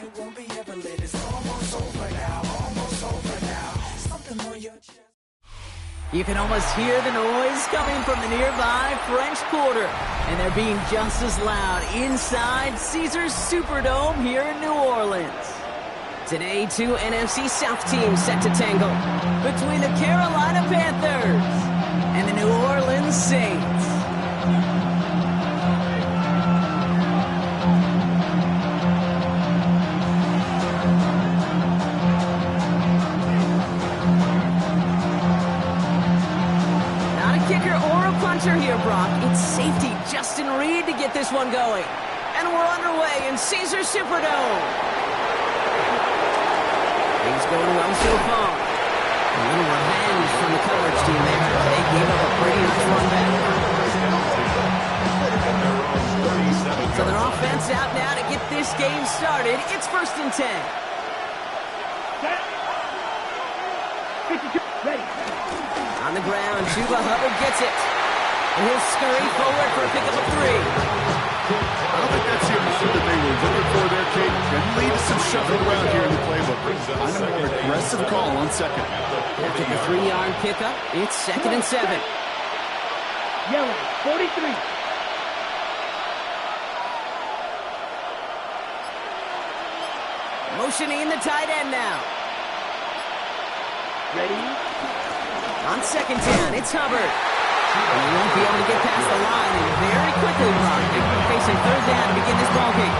it won't be ever lit. It's almost over now, almost over now. Something on your chest. You can almost hear the noise coming from the nearby French Quarter, and they're being just as loud inside Caesars Superdome here in New Orleans. Today, two NFC South teams set to tangle between the Carolina Panthers and the New Orleans Saints. Kicker or a puncher here, Brock. It's safety Justin Reed to get this one going. And we're underway in Caesars Superdome. Things going well so far. A little revenge from the coverage team there. They gave up a pretty nice run back. So their offense out now to get this game started. It's 1st and 10. 52, ready. On the ground, Chuba Hubbard gets it. And he'll scurry forward for a pickup of 3. I don't think that's the amount that they were looking for there, Kate. Can lead to some shuffling around here in the playbook. I'm a more aggressive call on second. After the 3-yard pickup, it's 2nd and 7. Yellow, 43. Motioning the tight end now. Ready? On 2nd down, it's Hubbard. And he won't be able to get past the line, and very quickly, Brock, they're facing 3rd down to begin this ballgame.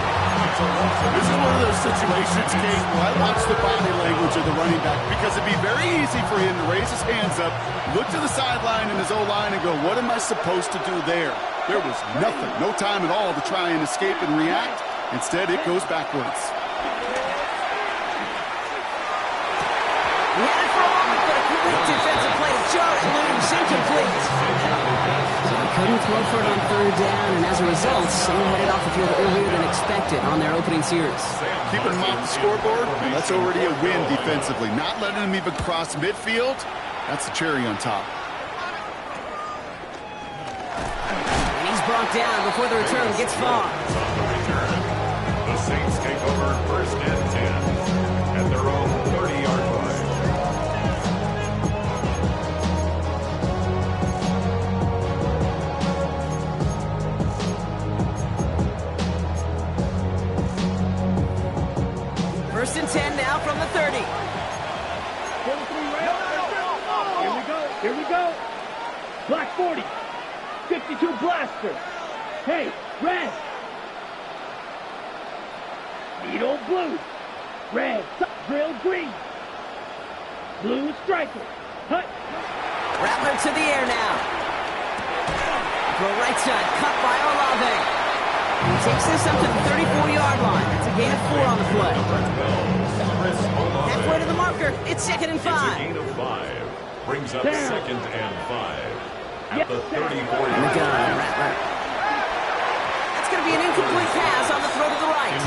This is one of those situations, Kate, where I watch the body language of the running back because it'd be very easy for him to raise his hands up, look to the sideline in his O-line and go, what am I supposed to do there? There was nothing, no time at all to try and escape and react. Instead, it goes backwards. He had it for a moment, but a quick defensive play to Jarrett loose, incomplete. So they couldn't throw for it on 3rd down, and as a result, Sam headed off the field earlier than expected on their opening series. Keeping them off the scoreboard, that's already a win defensively. Not letting them even cross midfield, that's the cherry on top. And he's brought down before the return gets far. The Saints take over 1st and 10 at their own 30-yard line. First and 10 now from the 30. 43, right? Here we go. Black 40. 52 blaster. Hey, red. Needle blue. Red, drill green. Blue striker. Hut. Rattler to the air now. Throw right side, cut by Olave. He takes this up to the 34-yard line. That's a gain of 4 on the play. Halfway to the marker. It's 2nd and 5. It's a gain of 5. Brings up 2nd and 5. At the 34-yard line. Rattler. That's going to be an incomplete pass on the throw to the right.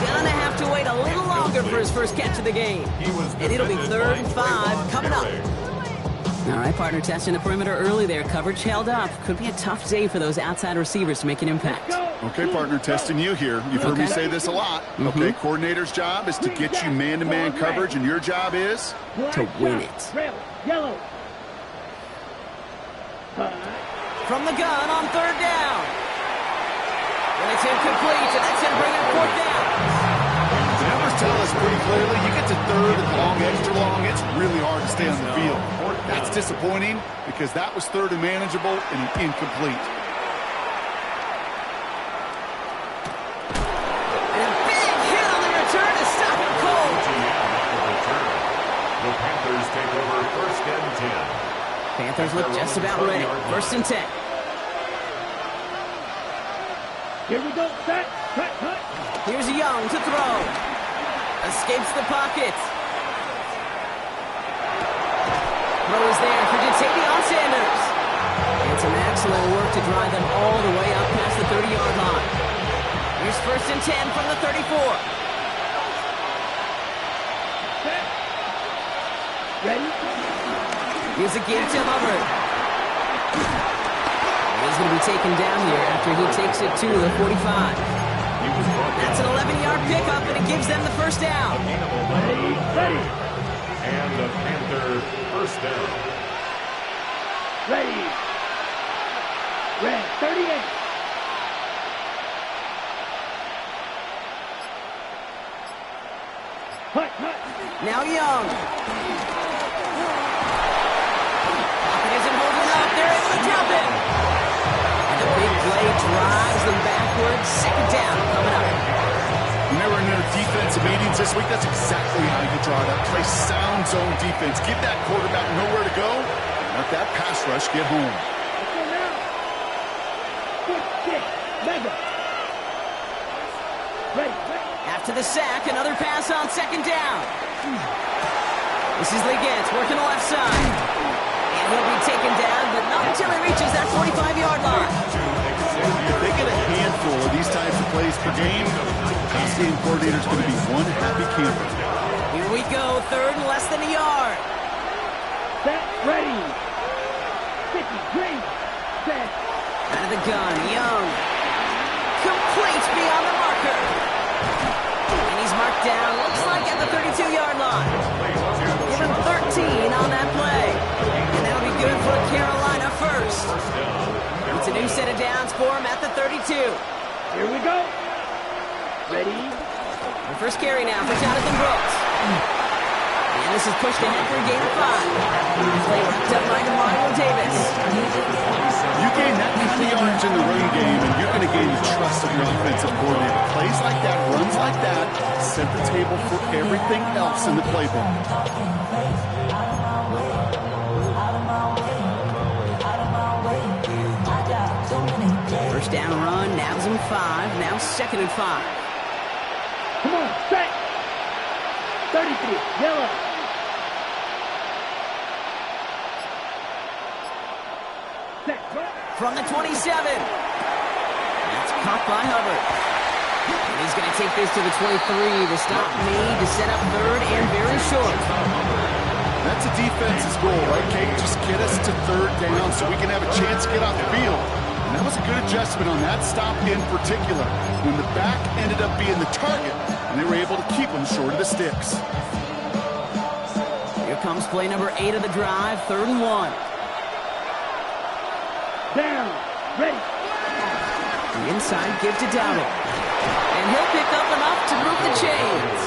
Gonna have to wait a little longer for his first catch of the game. And it'll be 3rd and 5 coming up. All right, partner, testing the perimeter early there. Coverage held up. Could be a tough day for those outside receivers to make an impact. Okay, partner, testing you here. You've heard me say this a lot. Okay, coordinator's job is to get you man-to-man coverage, and your job is? To win it. Yellow. From the gun on 3rd down. And it's incomplete, and that's going to bring up 4th down. The numbers tell us pretty clearly, you get to 3rd and long, extra long, it's really hard to stay on the field. That's disappointing because that was 3rd and manageable and an incomplete. And a big hit on the return to stop him cold. The Panthers take over 1st and 10. Panthers look just about ready. 1st and 10. Here we go. Set. Cut. Here's Young to throw. Escapes the pocket. Throw is there for Jatavion Sanders. And some excellent work to drive them all the way up past the 30-yard line. Here's 1st and 10 from the 34. Set. Ready? Here's a give to Hubbard. He's going to be taken down here after he takes it to the 45. That's an 11-yard pickup and a gives them the first down. Ready. And the Panther first down. Ready. Red, 38. Hut. Now Young. Pocket isn't holding up. They're able to drop it. And the big play drives them backwards. Second down coming up. When they were in their defensive meetings this week, that's exactly how you draw that play. Sound zone defense. Give that quarterback nowhere to go. Let that pass rush get home. Let's go now. Quick, mega. Ready. After the sack, another pass on second down. This is Liggins working the left side. And he'll be taken down, but not until he reaches that 45-yard line. If they get a handful of these types of plays per game, pass game coordinator's going to be one happy camper. Here we go, third and less than a yard. Set, ready. 50, green, set. Out of the gun, Young. Complete beyond the marker. And he's marked down, looks like at the 32-yard line. Give him 13 on that play. And that'll be good for Carolina first. It's a new set of downs for him at the 32. Here we go. Ready. The first carry now for Jonathan Brooks. And this is pushed ahead for a gain of 5. Play wrapped up by DeMario Davis. You gain that kind of yards in the run game, and you're going to gain the trust of your offensive coordinator. Plays like that, runs like that, set the table for everything else in the playbook. First down run, nabs him 5, now second and 5. Come on, set. 33, yellow. Set. From the 27. That's caught by Hubbard. And he's going to take this to the 23. The stop made to set up third and very short. That's a defense's goal, right, Kate? Just get us to third down so we can have a chance to get off the field. And that was a good adjustment on that stop in particular, when the back ended up being the target, and they were able to keep him short of the sticks. Here comes play number 8 of the drive, third and 1. Down. Ready. The inside give to Dowdle. And he'll pick up enough to move the chains.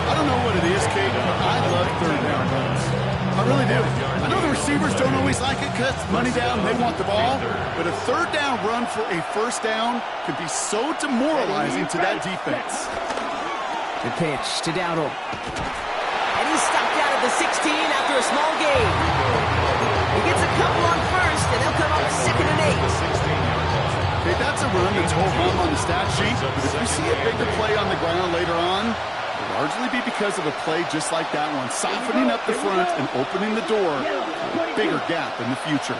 I don't know what it is, Kate, but I love third down runs. I really do. I know the receivers don't always like it because money down, they want the ball. But a third down run for a first down can be so demoralizing to that defense. The pitch to Dowdle. And he's stopped out at the 16 after a small gain. He gets a couple on first, and they'll come up second and 8. Okay, that's a run that's ho-hum on the stat sheet, but if you see a bigger play on the ground later on, it'll largely be because of a play just like that one, softening up the front and opening the door for a bigger gap in the future.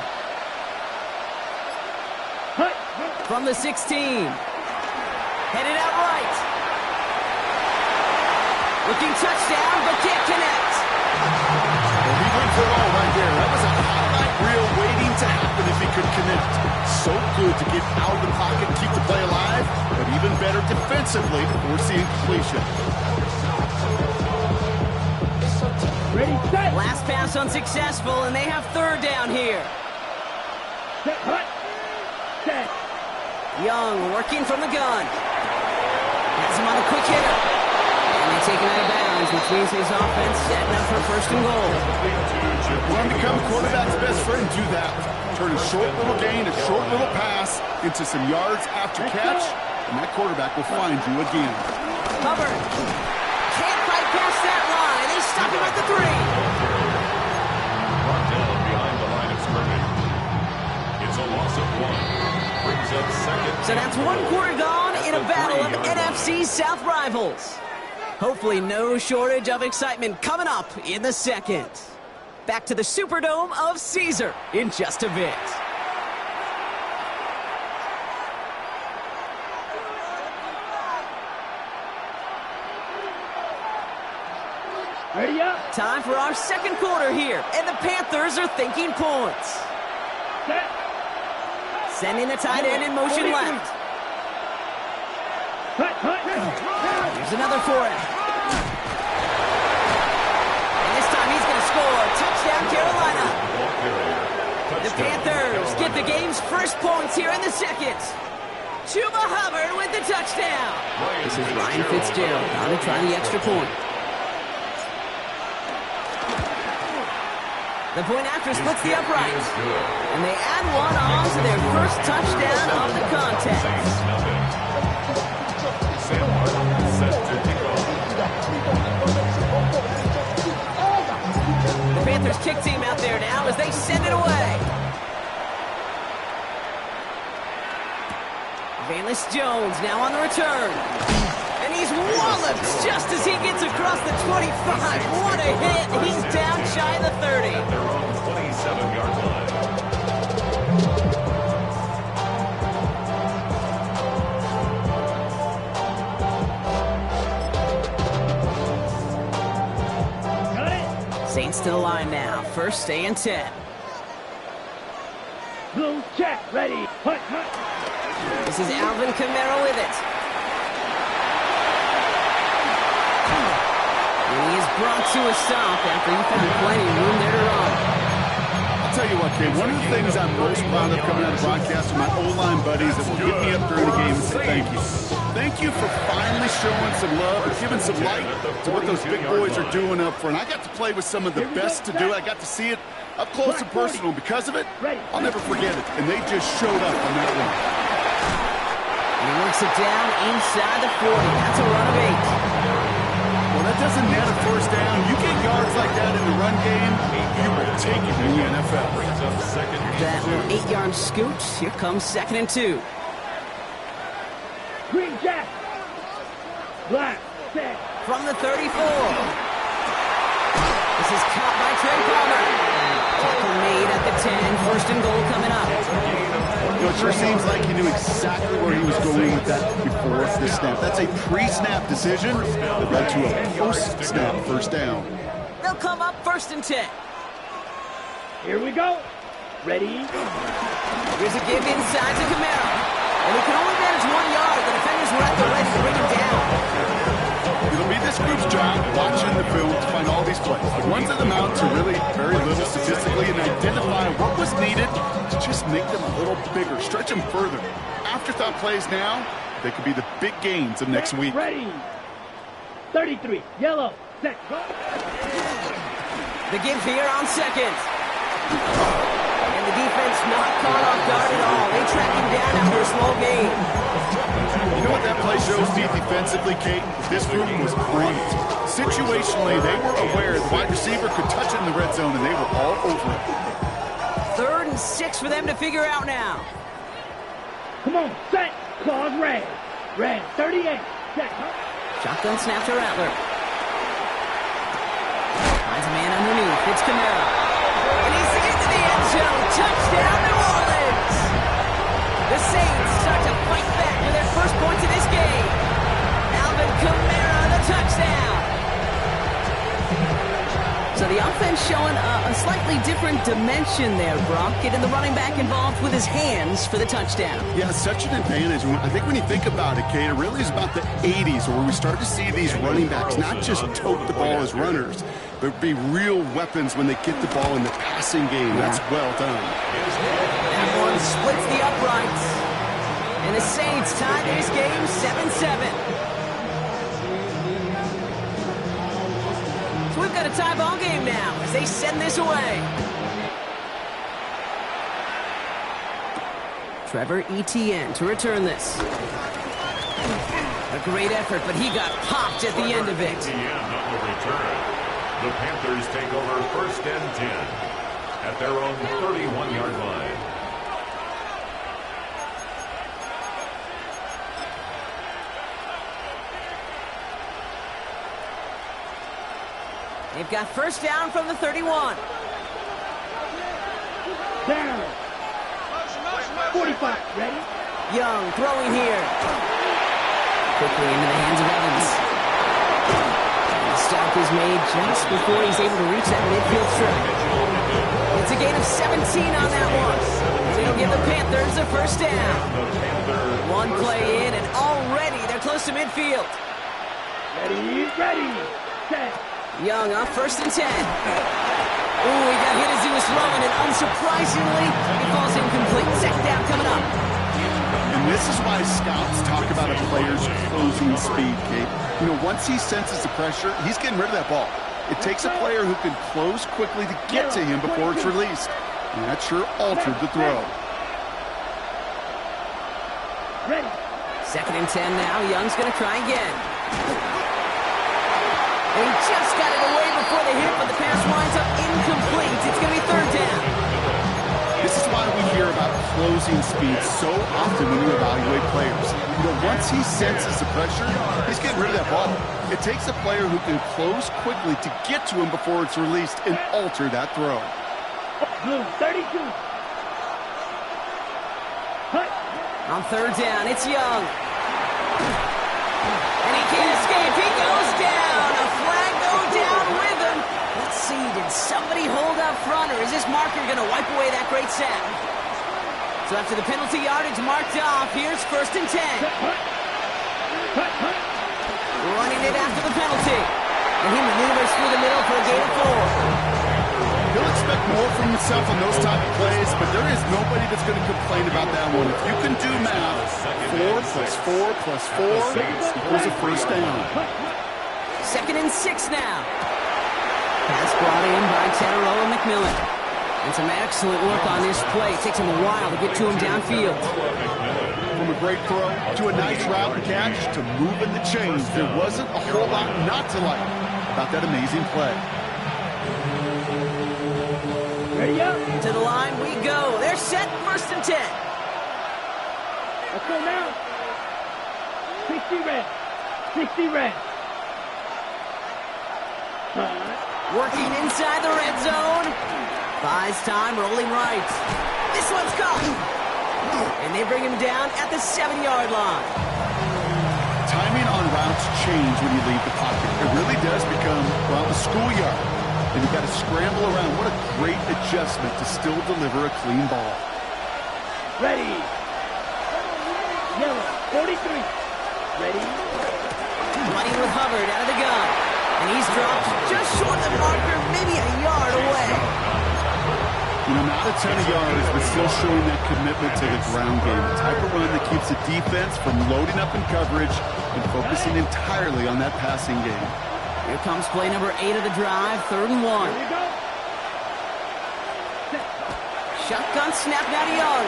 From the 16. Headed out right. Looking touchdown, but can't connect. Well, he went for it all right there. That was a highlight reel waiting to happen if he could connect. So good to get out of the pocket and keep the play alive, but even better defensively to force the incompletion. Ready, set. Last pass unsuccessful, and they have third down here. Set, hut. Set. Young working from the gun. Has him on a quick hitter. And they take him out of bounds, which means his offense setting up for first and goal. You want to become a quarterback's best friend, do that. Turn a short little gain, a short little pass into some yards after catch, and that quarterback will find you again. Hubbard can't fight past that line. They stop him at the 3. Brought down behind the line of scrimmage. It's a loss of 1. Brings up second. So that's 1 quarter gone in a battle of NFC South rivals. Hopefully no shortage of excitement coming up in the second. Back to the Superdome of Caesar in just a bit. Ready up. Time for our second quarter here, and the Panthers are thinking points. Set. Sending the tight end in motion left. Hut, hut. There's Here's another for him. And this time he's going to score. Touchdown, Carolina. The Panthers get the game's first points here in the second. Chuba Hubbard with the touchdown. This is Ryan Fitzgerald on to try the extra point. The point after splits the uprights. And they add one on to their first touchdown of the contest. The Panthers kick team out there now as they send it away. Valus Jones now on the return. And he's walloped just as he gets across the 25. What a hit. He's down shy of the 30. At their own 27-yard line. Saints to the line now. First stay and 10. Blue check, ready, hut, hut. This is Alvin Kamara with it. And he is brought to a stop after he found plenty of room there to run. I'll tell you what, Kate, one of the things I'm most proud of coming out of broadcast with my O-line buddies that will get me up during the game and say thank you. Thank you for finally showing some love and giving some light to what those big boys are doing up front. I got to play with some of the best to do it. I got to see it up close and personal. Because of it, I'll never forget it. And they just showed up on that one. And he works it down inside the 40. That's a run of 8. Well, that doesn't net a first down. You get yards like that in the run game, you will take it in the NFL. That little 8-yard scoot. Here comes 2nd and 2. Green jack. Black, set. From the 34. This is caught by Trey Palmer. Tackle made at the 10. First and goal coming up. You know, it sure seems like he knew exactly where he was going with that before the snap. That's a pre-snap decision that led to a post-snap first down. They'll come up 1st and 10. Here we go. Ready. Here's a give inside to Kamara. And he can only manage 1 yard. The defenders were at the ready to bring him down. It'll be this group's job watching the film to find all these plays. The ones that amount to really very little statistically and identify what was needed to just make them a little bigger, stretch them further. Afterthought plays now, they could be the big gains of next week. Ready. 33. Yellow. Set. Go. The give here on 2nd. And the defense not caught off guard at all. They track him down after a small gain. You know what that play shows me defensively, Kate? This group was on it. Situationally, they were aware the wide receiver could touch it in the red zone, and they were all over it. 3rd and 6 for them to figure out now. Come on. Set. Claws red. Red. 38. Set. Shotgun snap to Rattler. Finds a man underneath. It's Kamara. And he's into the end zone. Touchdown, New Orleans. The Saints start to fight back with their first points in this game. Alvin Kamara, the touchdown. So the offense showing a slightly different dimension there, Brock. Getting the running back involved with his hands for the touchdown. Yeah, such an advantage. I think when you think about it, Kate, it really is about the 80s where we start to see these running backs not just tote the ball as runners, but be real weapons when they get the ball in the passing game. That's well done. That one splits the uprights. And the Saints tie this game 7-7. So we've got a tie ball game now as they send this away. Trevor Etienne to return this. A great effort, but he got popped at the end of it. Etienne on the return. The Panthers take over 1st and 10 at their own 31-yard line. They've got first down from the 31. Down. 45. Ready. Young throwing here. Quickly into the hands of Evans. The stop is made just before he's able to reach that midfield strip. It's a gain of 17 on that one. It'll give the Panthers a first down. One play in, and already they're close to midfield. Ready, ready, set. Young on 1st and 10. Ooh, he got hit as he was throwing, and unsurprisingly, it falls incomplete. Second down coming up. And this is why scouts talk about a player's closing speed, Kate. You know, once he senses the pressure, he's getting rid of that ball. It takes a player who can close quickly to get to him before it's released. And that sure altered the throw. Ready. 2nd and 10 now. Young's going to try again. And he just got it away before the hit, but the pass winds up incomplete. It's going to be 3rd down. This is why we hear about closing speed so often when you evaluate players. You know, once he senses the pressure, he's getting rid of that ball. It takes a player who can close quickly to get to him before it's released and alter that throw. Blue, 32. Hut. On 3rd down, it's Young. And he can't escape. He goes down. A flag go down with him. Let's see, did somebody hold up front, or is this marker going to wipe away that great sack? So after the penalty yardage marked off, here's 1st and 10. Hut. Hut, hut. Running it after the penalty. And he maneuvers through the middle for a gain of 4. He'll expect more from himself on those type of plays, but there is nobody that's going to complain about that one. If you can do math, 4 plus 4 plus 4 equals a 1st down. 2nd and 6 now. Pass brought in by Panther4life01 McMillan. And some excellent work on this play. It takes him a while to get to him downfield. From a great throw to a nice route and catch to moving the chains, there wasn't a whole lot not to like about that amazing play. Ready up. To the line we go. They're set, 1st and 10. Let's go now. 60 red. 60 red. Working inside the red zone. Buys time, rolling right. This one's caught. And they bring him down at the 7-yard line. Timing on routes change when you leave the pocket. It really does become, well, the schoolyard. And you've got to scramble around. What a great adjustment to still deliver a clean ball. Ready. Yellow, 43. Ready. Running with Hubbard out of the gun. And he's dropped just short of the marker, maybe a yard away. You know, not a ton of yards, but still showing that commitment to the ground game. The type of run that keeps the defense from loading up in coverage and focusing entirely on that passing game. Here comes play number 8 of the drive, 3rd and 1. Here we go. Shotgun snap now to Young.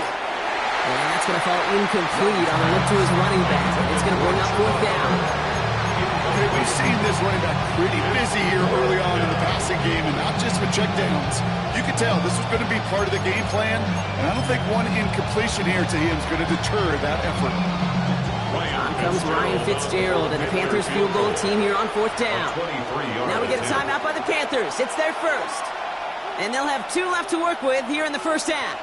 And that's going to fall incomplete on the look to his running back. It's going to bring up 4th down. Okay, we've seen this running back pretty busy here early on in the passing game, and not just with checkdowns. You can tell this was going to be part of the game plan, and I don't think one incompletion here to him is going to deter that effort. On comes Ryan Fitzgerald and the Panthers field goal team here on 4th down. Now we get a timeout by the Panthers. It's their first. And they'll have 2 left to work with here in the 1st half.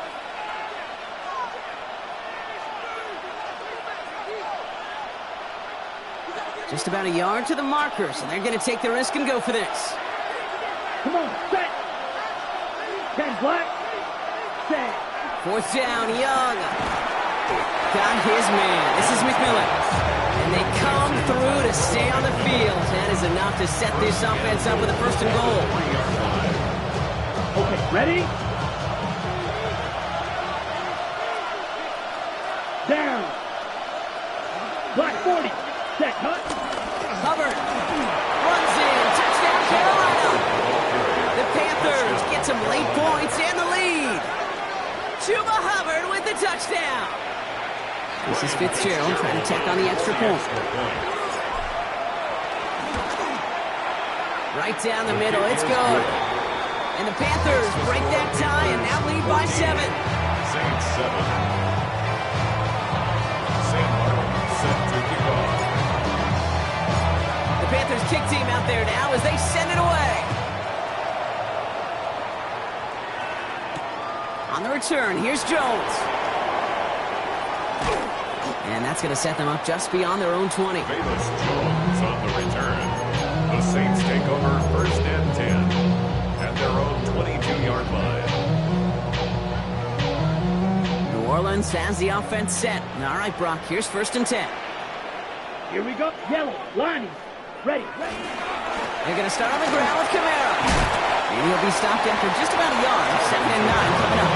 Just about a yard to the marker, so they're going to take the risk and go for this. Come on, set. 10 black. Set. 4th down, Young. Got his man. This is McMillan. And they come through to stay on the field. That is enough to set this offense up with a 1st and goal. Okay, ready? Down. Black 40. Set, cut. Hubbard runs in. Touchdown, Carolina. The Panthers get some late points and the lead. Chuba Hubbard with the touchdown. This is Fitzgerald trying to tack on the extra point. Right down the middle. It's good. And the Panthers break that tie and now lead by 7. Saints 7. St. Martin set to kick off. The Panthers kick team out there now as they send it away. On the return, here's Jones. And that's going to set them up just beyond their own 20. Bayless Jones on the return. The Saints take over 1st and 10 at their own 22-yard line. New Orleans has the offense set. All right, Brock, here's 1st and 10. Here we go. Yellow, lining. Ready. They're going to start on the ground with Kamara. And he'll be stopped after just about a yard. 2nd and 9 coming up.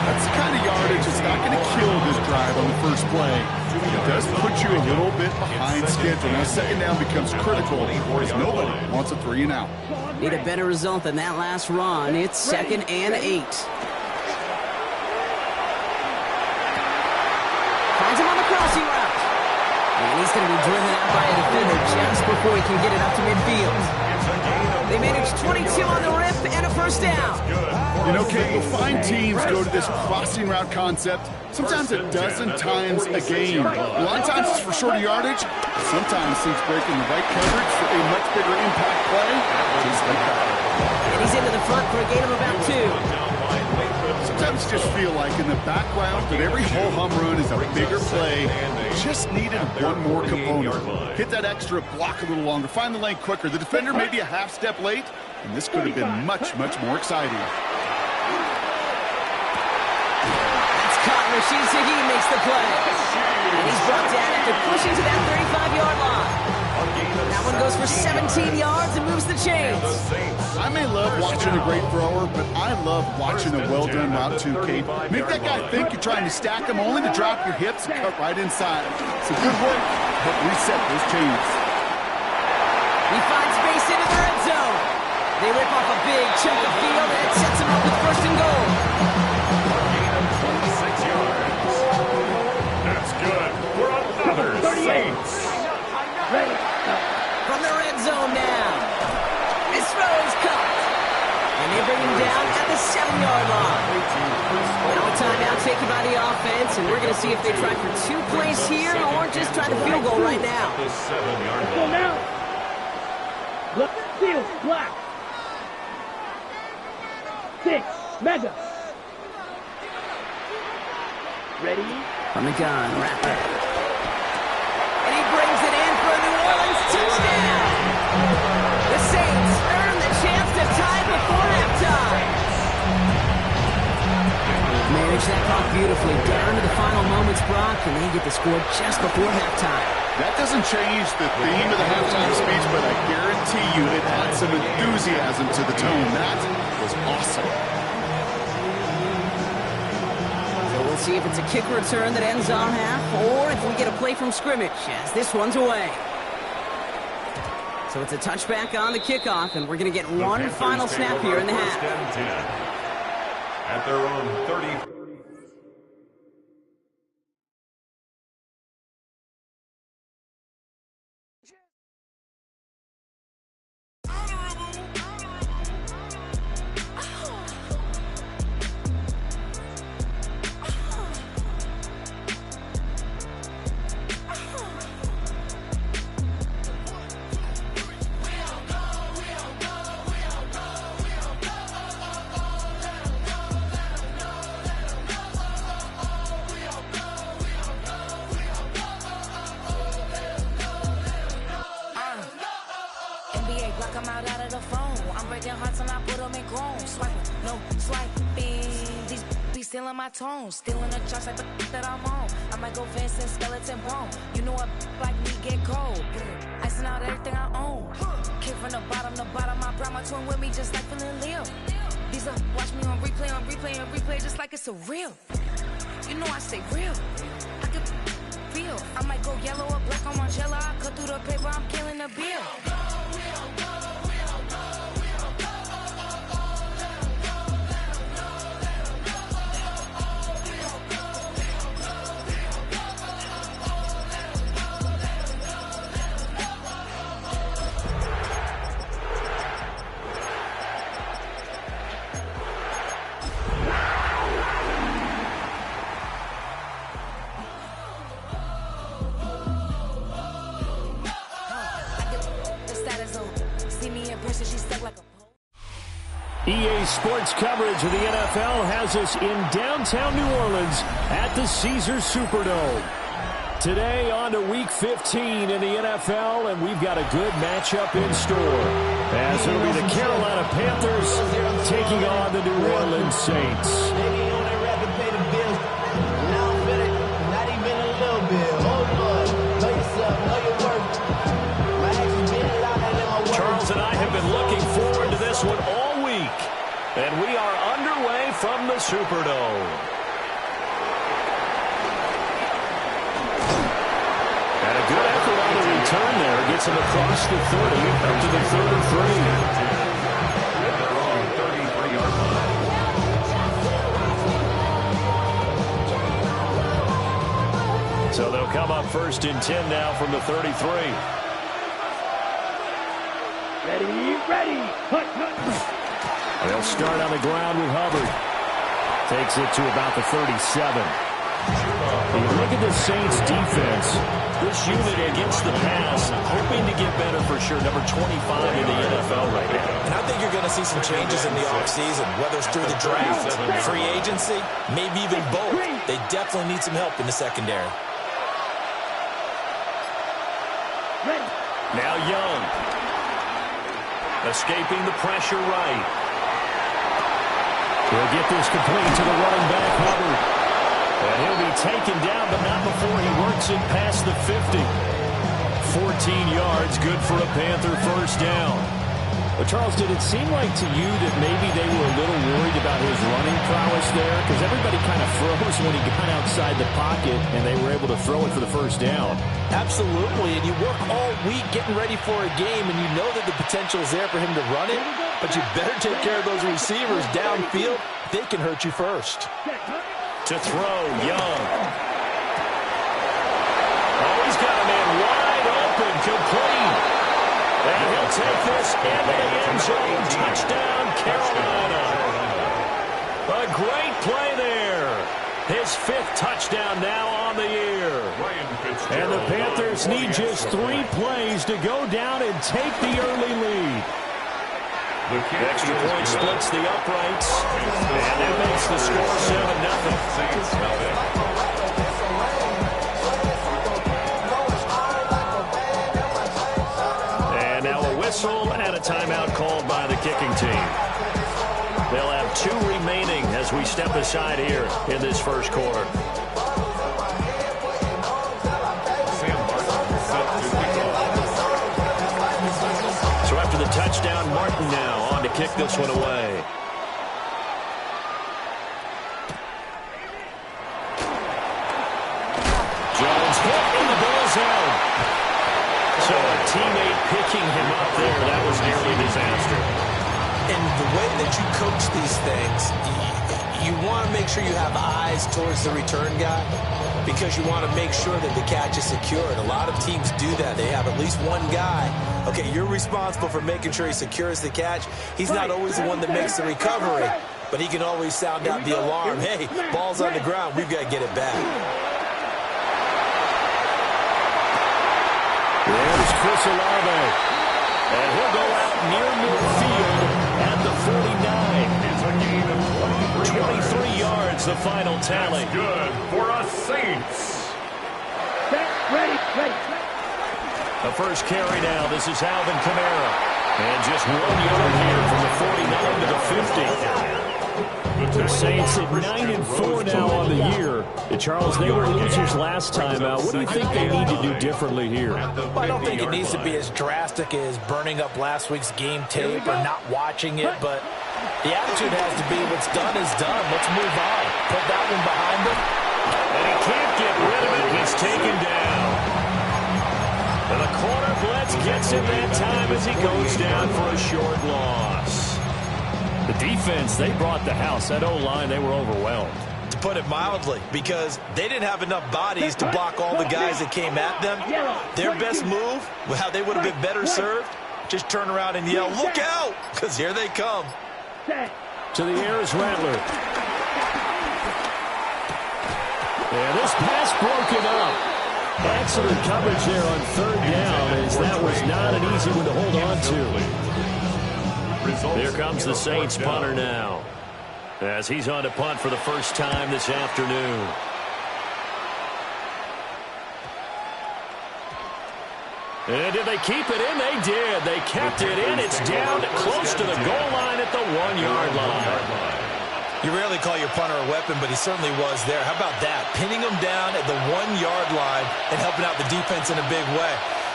That's the kind of yardage that's not going to kill this drive on the first play. It does put you a little bit behind schedule. Now, 2nd down becomes critical because nobody wants a 3 and out. Need a better result than that last run. It's 2nd and 8. Finds him on the crossing route. And he's going to be driven out by a defender just before he can get it up to midfield. They managed 22 on the rip and a 1st down. You know, Kate, you'll find teams go to this crossing route concept sometimes a dozen times a game. A lot of times it's for shorter yardage. Sometimes teams break in the right coverage for a much bigger impact play. Just like that. And he's into the front for a gain of about 2. Sometimes you just feel like in the background that every ho-hum run is a bigger play. Just needed one more component. Hit that extra block a little longer. Find the lane quicker. The defender may be a half step late, and this could have been much, much more exciting. That's caught. Rashid Shaheed makes the play. And he's brought down after pushing to that 35-yard line. That one goes for 17 yards and moves the chains. I may love watching a great thrower, but I love watching a well-done route too, Kate. Make that guy think you're trying to stack him only to drop your hips and cut right inside. It's a good work. Help reset those chains. He finds space into the red zone. They rip off a big chunk of field, and it sets him up with 1st and goal. Gain of 26 yards. That's good for another Saints. Ready. From the red zone now. This throw is caught. And they bring him down at the 7-yard line. Now a timeout taken by the offense, and we're going to see if they try for 2 plays here or just try the field goal right now. The 7-yard Go line. now. Look, field, black. 6, mega. Ready. From the gun, Rapper. And he brings it in for a New Orleans touchdown. The Saints earn the chance to tie before halftime. Manage that clock beautifully down to the final moments, Brock, and they get the score just before halftime. That doesn't change the theme of the halftime speech, but I guarantee you it adds some enthusiasm to the tone. That was awesome. So we'll see if it's a kick return that ends on half, or if we get a play from scrimmage, as this one's away. So it's a touchback on the kickoff, and we're going to get one final snap here in the half. 1st and 10. At their own 30. I'm out of the phone. I'm breaking hearts and I put them in chrome. Swiping, no swiping. These be stealing my tones. Stealing the charts like the that I'm on. I might go Vincent, skeleton bone. You know a like me get cold. Icing out everything I own. Kick from the bottom to bottom. I brought my twin with me just like feeling Leo. These up, watch me on replay, just like it's a real. You know I stay real. I can feel. I might go yellow or black on Margiela. I cut through the paper, I'm killing the bill. EA Sports coverage of the NFL has us in downtown New Orleans at the Caesars Superdome. Today on to Week 15 in the NFL, and we've got a good matchup in store, as it'll be the Carolina Panthers taking on the New Orleans Saints. Not even a little bit. Oh, Lord. Know yourself. Know your worth. My And we are underway from the Superdome. And a good effort on the return there. Gets him across the 30, up to the 33. So they'll come up 1st and 10 now from the 33. Ready. Hut. They'll start on the ground with Hubbard. Takes it to about the 37. You look at the Saints defense. This unit against the pass, hoping to get better for sure. Number 25 in the NFL right now. And I think you're going to see some changes in the offseason, whether it's through the draft, free agency, maybe even both. They definitely need some help in the secondary. Now Young. Escaping the pressure right. He'll get this complete to the running back, Hubbard. And he'll be taken down, but not before he works it past the 50. 14 yards, good for a Panther first down. But, Charles, did it seem like to you that maybe they were a little worried about his running prowess there? Because everybody kind of froze when he got outside the pocket, and they were able to throw it for the first down. Absolutely, and you work all week getting ready for a game, and you know that the potential is there for him to run it, but you better take care of those receivers downfield. They can hurt you first. To throw, Young. Oh, he's got a man wide open, complete. And he'll take this into the end zone. Touchdown, Carolina. A great play there. His 5th touchdown now on the year. And the Panthers need just 3 plays to go down and take the early lead. The extra point splits the uprights. And that makes the score 7-0. Whistle and a timeout called by the kicking team. They'll have 2 remaining as we step aside here in this first quarter. So after the touchdown, Martin now on to kick this one away. Jones hit in the bullseye. So a teammate picking him up there, that was nearly a disaster. And the way that you coach these things, you want to make sure you have eyes towards the return guy because you want to make sure that the catch is secure. And a lot of teams do that. They have at least one guy. Okay, you're responsible for making sure he secures the catch. He's not always the one that makes the recovery, but he can always sound out the alarm. Hey, ball's on the ground. We've got to get it back. There's Chris Olave. And he'll go out near midfield at the 49. 23 yards, the final tally. That's good for us Saints. Ready. The first carry now. This is Alvin Kamara. And just 1 yard here from the 49 to the 50. The Saints at 9-4 now on the year. Charles, they were losers last time out. What do you think they need to do differently here? Well, I don't think it needs to be as drastic as burning up last week's game tape or not watching it, but the attitude has to be what's done is done. Let's move on. Put that one behind them. And he can't get rid of it. He's taken down. And the corner blitz gets him that time as he goes down for a short loss. The defense, they brought the house. That O-line, they were overwhelmed. To put it mildly, because they didn't have enough bodies to block all the guys that came at them. Their best move, how they would have been better served, just turn around and yell, "Look out!" because here they come. To the air is Rattler. And this pass broken up. Excellent coverage there on 3rd down, as that was not an easy one to hold on to. Here comes the Saints punter now, as he's on to punt for the first time this afternoon. And did they keep it in? They did. They kept it in. It's down close to the goal line at the 1-yard line. You rarely call your punter a weapon, but he certainly was there. How about that? Pinning him down at the 1-yard line and helping out the defense in a big way.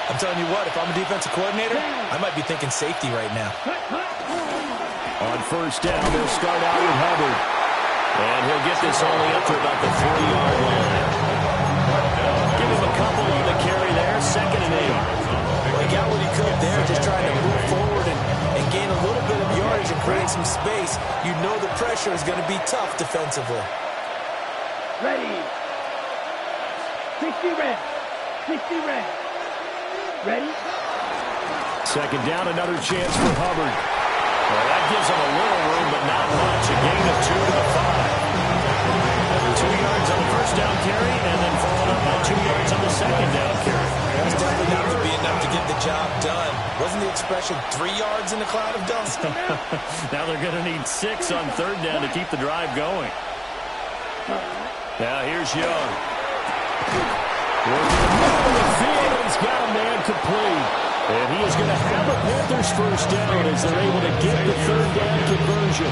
I'm telling you what, if I'm a defensive coordinator, I might be thinking safety right now. On first down, they'll start out with Hubbard. And he'll get this only up to about the 40-yard line. Give him a couple on the carry there, 2nd and 8. Well, he got what he could there, just trying to move forward and gain a little bit of yardage and create some space. You know the pressure is going to be tough defensively. Ready. 60 reps. 60 reps. Ready? 2nd down, another chance for Hubbard. Well, that gives him a little room, but not much. A gain of 2 to the 5. 2 yards on the first down carry, and then followed up by 2 yards on the 2nd down carry. That's definitely not going to be enough to get the job done. Wasn't the expression 3 yards in a cloud of dust? Now they're going to need 6 on 3rd down to keep the drive going. Now here's Young. Working the middle of the field, and he's got a man complete. And he is going to have a Panthers first down as they're able to get the 3rd down conversion.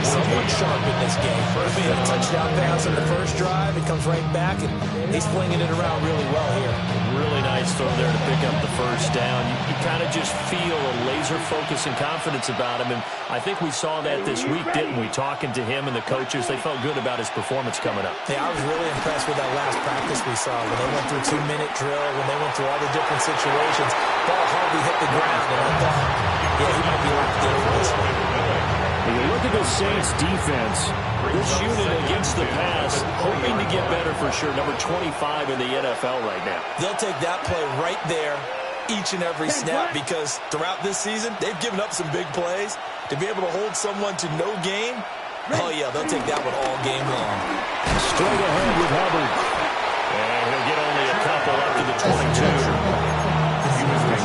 Someone sharp in this game. Murphy had a touchdown pass on the first drive. It comes right back, and he's flinging it around really well here. Really nice throw there to pick up the first down. You kind of just feel a laser focus and confidence about him, and I think we saw that this week, didn't we? Talking to him and the coaches, they felt good about his performance coming up. Yeah, I was really impressed with that last practice we saw when they went through 2-minute drill, when they went through all the different situations. Ball hardly hit the ground, and I thought, yeah, he might be locked in for this one. When you look at the Saints defense, this unit against the pass, hoping to get better for sure. Number 25 in the NFL right now. They'll take that play right there each and every snap because throughout this season, they've given up some big plays. To be able to hold someone to no gain, oh yeah, they'll take that one all game long. Straight ahead with Hubbard. And he'll get only a couple up to the 22.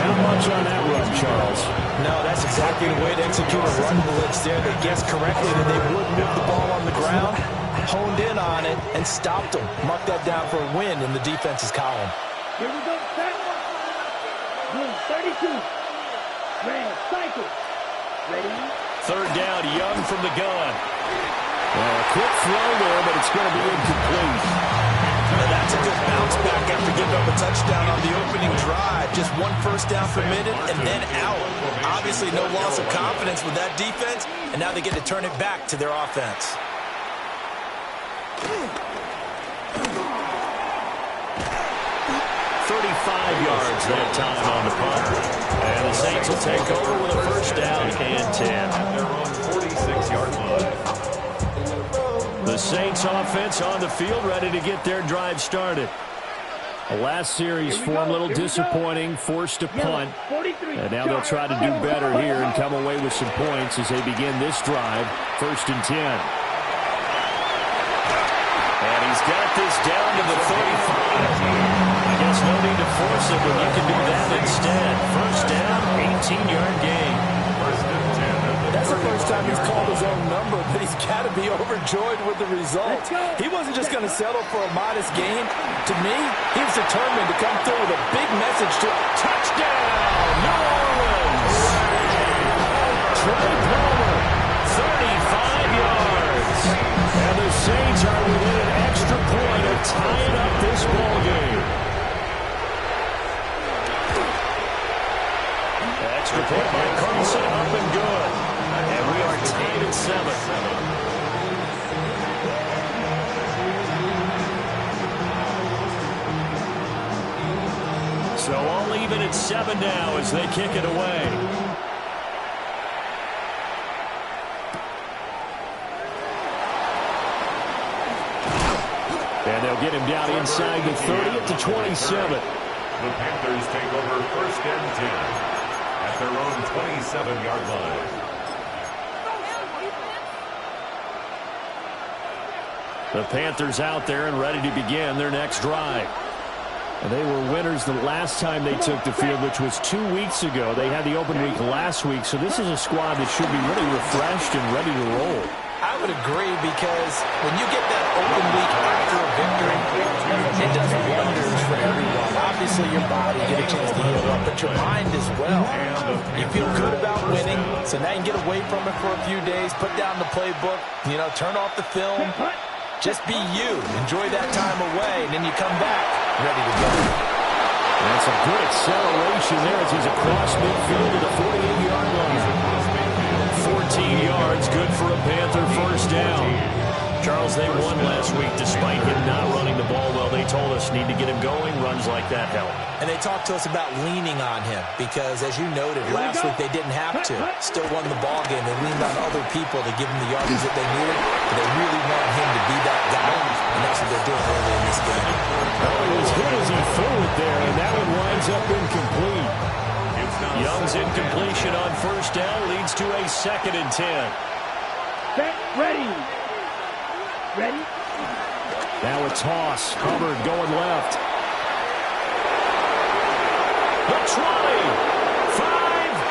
Not much on that run, Charles. No, that's exactly the way to execute a run blitz there. They guessed correctly that they would move the ball on the ground, honed in on it, and stopped them. Mark that down for a win in the defense's column. Here we go, set. Boom, 32. Red, cycle. Ready? 3rd down, Young from the gun. Well, a quick throw there, but it's going to be incomplete. And that's a good bounce back after giving up a touchdown on the opening drive. Just 1 first down permitted and then out. Obviously no loss of confidence with that defense, and now they get to turn it back to their offense. Yards that time on the punt. And the Saints will take over with a first down and 10. At their own 46-yard line. The Saints offense on the field, ready to get their drive started. The last series for them, a little disappointing, forced to punt. And now they'll try to do better here and come away with some points as they begin this drive, 1st and 10. And he's got this down to the 35. I guess no need to force it when you can do that instead. First down, 18-yard gain. That's the first time he's called his own number, but he's got to be overjoyed with the result. He wasn't just going to settle for a modest gain. To me, he was determined to come through with a big message to a touchdown, New Orleans. Trey Palmer, 35 yards. And the Saints are within an extra point of tying up this ball game. Extra point by Carlson, up and good. And we are tied at 7. So all even at 7 now as they kick it away. And they'll get him down inside the 30 at the 27. The Panthers take over 1st and 10. At their own 27-yard line. The Panthers out there and ready to begin their next drive. And they were winners the last time they took the field, which was 2 weeks ago. They had the open week last week, so this is a squad that should be really refreshed and ready to roll. I would agree because when you get that open week after a victory, it does wonders for everyone. Obviously, your body get a chance to heal up, but your mind as well. You feel good about winning, so now you can get away from it for a few days, put down the playbook, turn off the film. Just be you. Enjoy that time away, and then you come back ready to go. That's a good acceleration there as he's across midfield to the 48-yard line. 14 yards, good for a Panther first down. Charles, they won last week despite him not running the ball well. They told us need to get him going. Runs like that help. And they talked to us about leaning on him because, as you noted, last week they didn't have to. Still won the ball game. They leaned on other people to give them the yardage that they needed. But they really want him to be that guy, and that's what they're doing early in this game. Well, it was hit as he threw it there, and that one winds up incomplete. Young's incompletion on first down leads to a 2nd and 10. Set, ready. Ready? Now a toss. Hubbard going left. The 20. 5.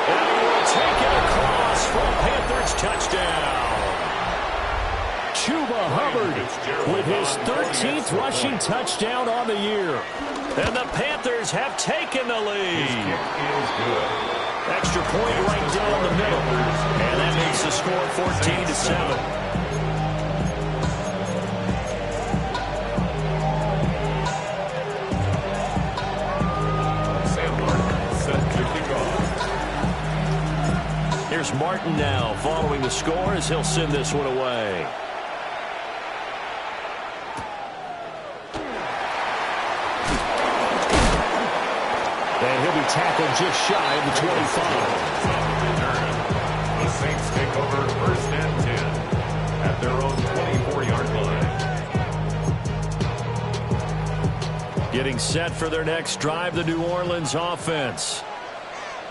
And he will take it across for a Panthers touchdown. Chuba Hubbard with his 13th rushing touchdown on the year. And the Panthers have taken the lead. Extra point right down the middle. And that makes the score 14-7. Here's Martin now following the score as he'll send this one away. And he'll be tackled just shy of the 25. The Saints take over 1st and 10 at their own 24-yard line. Getting set for their next drive, the New Orleans offense.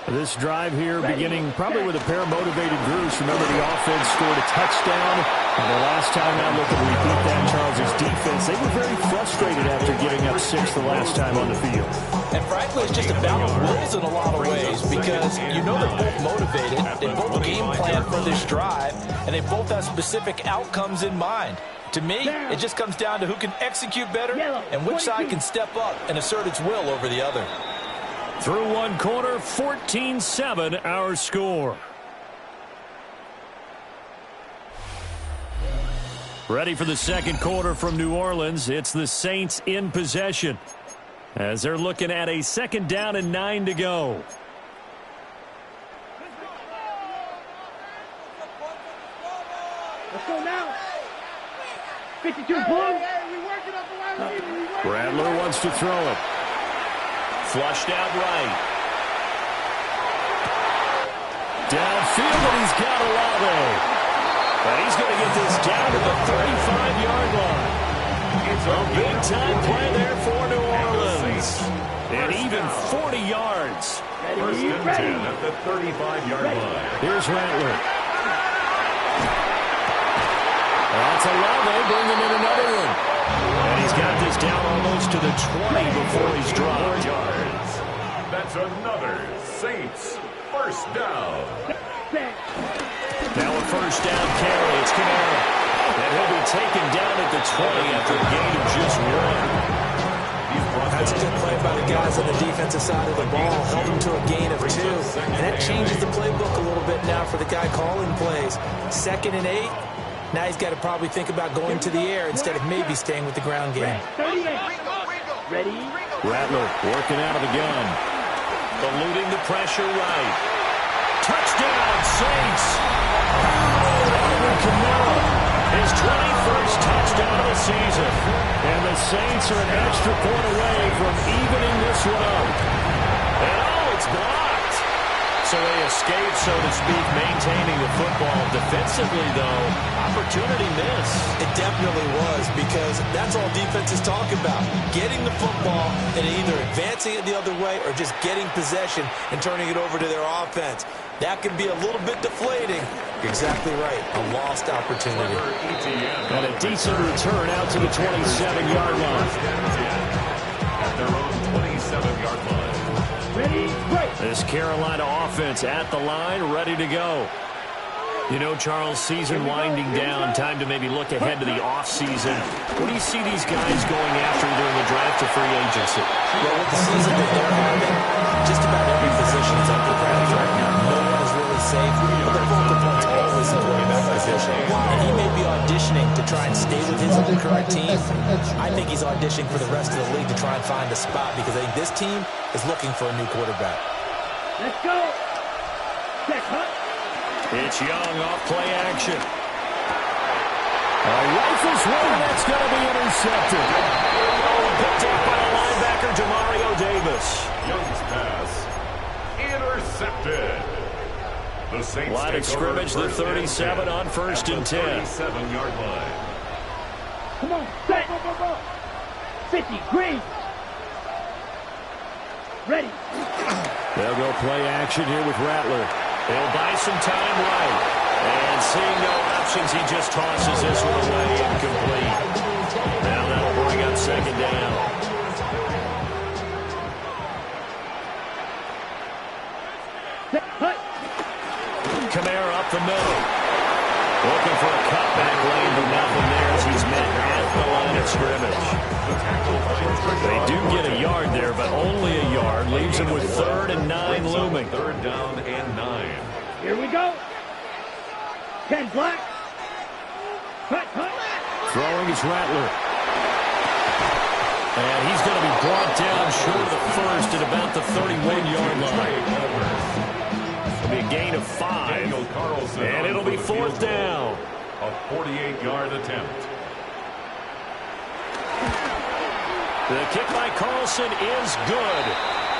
This drive here beginning probably with a pair of motivated groups. Remember, the offense scored a touchdown. And the last time out, look at repeat that, Charles' defense. They were very frustrated after giving up 6 the last time on the field. And frankly, it's just a battle of wills in a lot of ways because you know they're both motivated. They both game plan for this drive, and they both have specific outcomes in mind. To me, it just comes down to who can execute better and which side can step up and assert its will over the other. Through one quarter, 14-7 our score. Ready for the second quarter from New Orleans. It's the Saints in possession as they're looking at a 2nd down and 9 to go. Let's go now. 52 blue. Rattler wants to throw it. Flushed out right. Downfield, and he's got Olave. And he's going to get this down to the 35-yard line. It's a big-time play there for New Orleans. And even 40 yards. 1st and 10 at the 35-yard line. Here's Rattler. That's Olave bringing in another one. And he's got this down almost to the 20 before he's dropped. That's another Saints first down. Now a first down carry. It's Kamara. And he'll be taken down at the 20 after a gain of just 1. That's a good play by the guys on the defensive side of the ball. Held him to a gain of 2. And that changes the playbook a little bit now for the guy calling plays. 2nd and 8. Now he's got to probably think about going to the air instead of maybe staying with the ground game. 38. Ready? Rattler working out of the gun. Eluding the pressure right. Touchdown, Saints! Alvin Kamara, his 21st touchdown of the season. And the Saints are an extra point away from evening this one up. And it's blocked. So they escape, so to speak, maintaining the football. Defensively, though, opportunity missed. It definitely was, because that's all defenses talk about. Getting the football and either advancing it the other way or just getting possession and turning it over to their offense. That can be a little bit deflating. You're exactly right. A lost opportunity. And a decent return out to the 27-yard line. At their own 27-yard line. Ready? Break. This Carolina offense at the line, ready to go. You know, Charles, season winding down, time to maybe look ahead to the offseason. What do you see these guys going after either in the draft or free agency? Well, with the season that they're having, just about every position is up for grabs right now. No one is really safe, but the focal point's always the quarterback position. And he may be auditioning to try and stay with his own current team. I think he's auditioning for the rest of the league to try and find a spot because I think this team is looking for a new quarterback. Let's go. Check, huh? It's Young off play action. Rifles one, that's going to be intercepted. Picked up by the linebacker, Demario Davis. Young's pass intercepted. The Saints line of scrimmage, the 37 on 1st and 10. 37-yard line. Come on, set. 50, green. Ready. They'll go play action here with Rattler. They'll buy some time right. And seeing no options, he just tosses this one away, incomplete. Now that'll bring up 2nd down. Kamara up the middle. Looking for a cutback lane, but nothing there as he's met at the line of scrimmage. They do get a yard there, but only a yard. Leaves him with 3rd and 9 looming. 3rd down and 9. Here we go. 10 black. Cut. Throwing is Rattler. And he's going to be brought down short of the first at about the 31-yard line. It'll be a gain of 5. And it'll be 4th down. A 48-yard attempt. The kick by Carlson is good.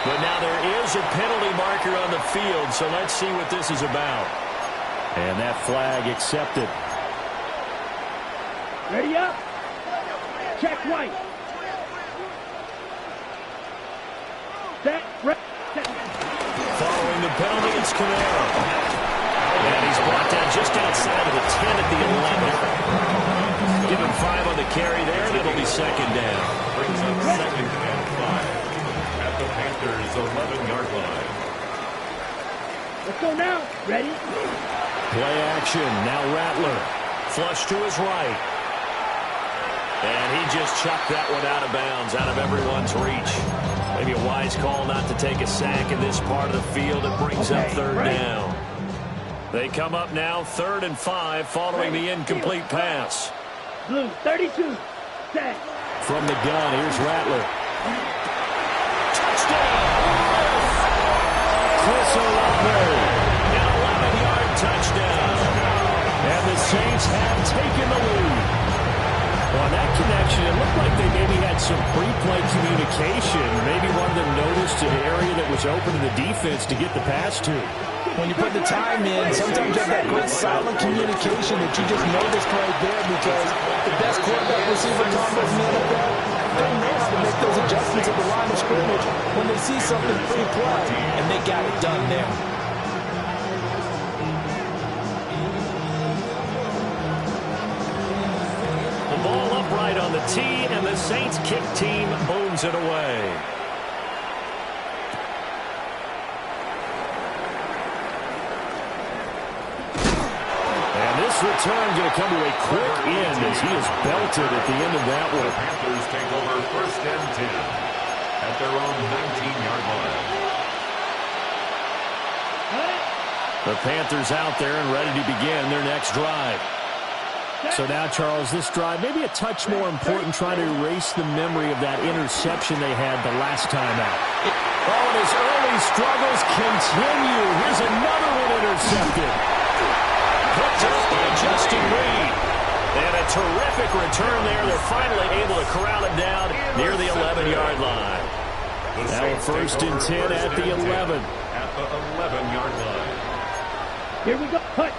But now there is a penalty marker on the field, so let's see what this is about. And that flag accepted. Ready up. Check right. Set. Following the penalty, it's Kamara. And he's brought down just outside of the 10 at the 11. Give him 5 on the carry there, and it'll be 2nd down. Brings up 2nd and 5 at the Panthers' 11-yard line. Let's go now. Ready? Play action. Now Rattler. Flush to his right. And he just chucked that one out of bounds, out of everyone's reach. Maybe a wise call not to take a sack in this part of the field. It brings up 3rd down. They come up now 3rd and 5 following the incomplete pass. Blue, 32. Set. From the gun, here's Rattler. Touchdown! Chris Olave. An 11-yard touchdown. And the Saints have taken the lead. On that connection, it looked like they maybe had some pre-play communication. Maybe one of them noticed an area that was open to the defense to get the pass to. When you put the time in, sometimes you have that great silent communication that you just noticed right there, because the best quarterback receiver combos in the NFL, they know how to make those adjustments at the line of scrimmage when they see something pre-play, and they got it done there. The ball upright on the tee, and the Saints kick team booms it away. Return going to come to a quick end as he is belted at the end of that one. The Panthers take over 1st and 10 at their own 19-yard line. The Panthers out there and ready to begin their next drive. So now, Charles, this drive maybe a touch more important, trying to erase the memory of that interception they had the last time out. Oh, and his early struggles continue. Here's another one intercepted. Picked up by Justin Reed. And a terrific return there. They're finally able to corral it down near the 11-yard line. Now 1st and 10 at the 11. At the 11-yard line. Here we go. Cut.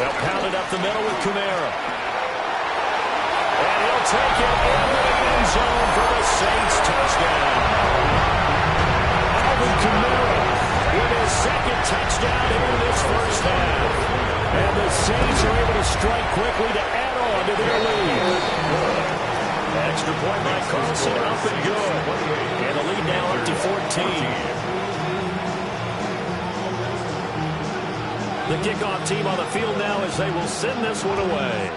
They'll pound it up the middle with Kamara. And he'll take it into the end zone for the Saints touchdown. Alvin Kamara with his 2nd touchdown here in this first half. And the Saints are able to strike quickly to add on to their lead. Extra point by Carlson, up and good. And the lead now up to 14. The kickoff team on the field now as they will send this one away.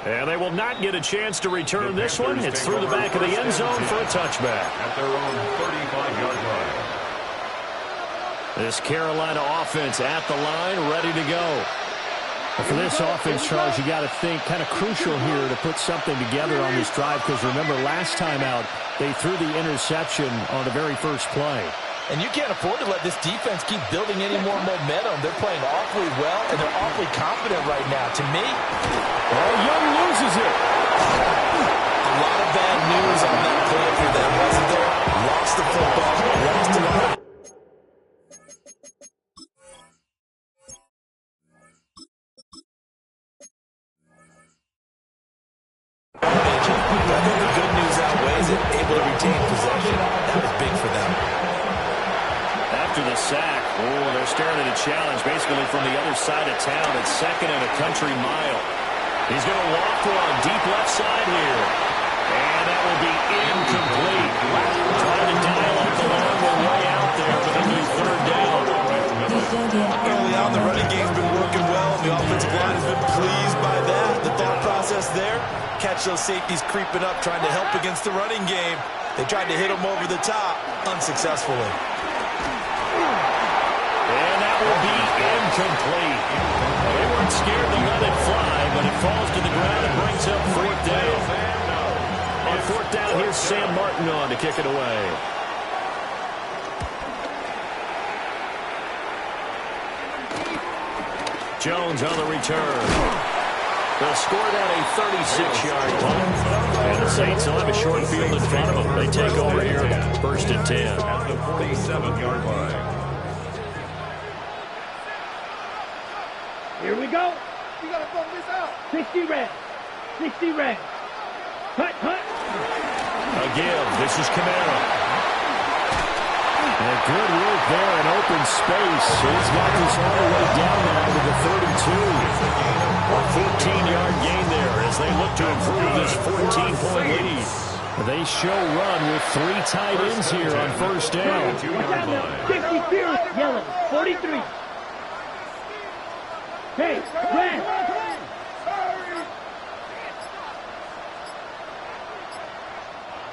And they will not get a chance to return this one. It's through the back of the end zone for a touchback. At their own 35-yard line. This Carolina offense at the line, ready to go. For this offense, Charles, you got to think kind of crucial here to put something together on this drive, because remember last time out, they threw the interception on the very first play. And you can't afford to let this defense keep building any more momentum. They're playing awfully well, and they're awfully confident right now. To me, Young loses it. a lot of bad news on that play for them, wasn't there? Lost the football, lost a lot of I think the good news outweighs it. Able to retain possession. That was big for them. After the sack, they're staring at a challenge basically from the other side of town. It's 2nd and a country mile. He's going to walk one deep left side here. And that will be incomplete. Trying to dial up the long way out there, but it'll be 3rd down. Early on, the running game's been working well. The offensive line has been pleased by that. The thought process there, catch those safeties creeping up, trying to help against the running game. They tried to hit them over the top, unsuccessfully. And that will be incomplete. They weren't scared to let it fly, but it falls to the ground and brings up 4th down. On 4th down, here's Sam Martin on to kick it away. Jones on the return. They'll score down a 36-yard punt. And the Saints will have a short field in front of them. They take over here, 1st and 10. At the 47-yard line. Here we go. You gotta throw this out. 60 red. 60 red. Hut, hut. A give. This is Camara. And good work there in open space. He's got this all the way down now to the 32. A 14-yard gain there as they look to improve this 14-point lead. They show run with 3 tight ends here on 1st down. 50 Fierce, yellow, 43. Hey, red.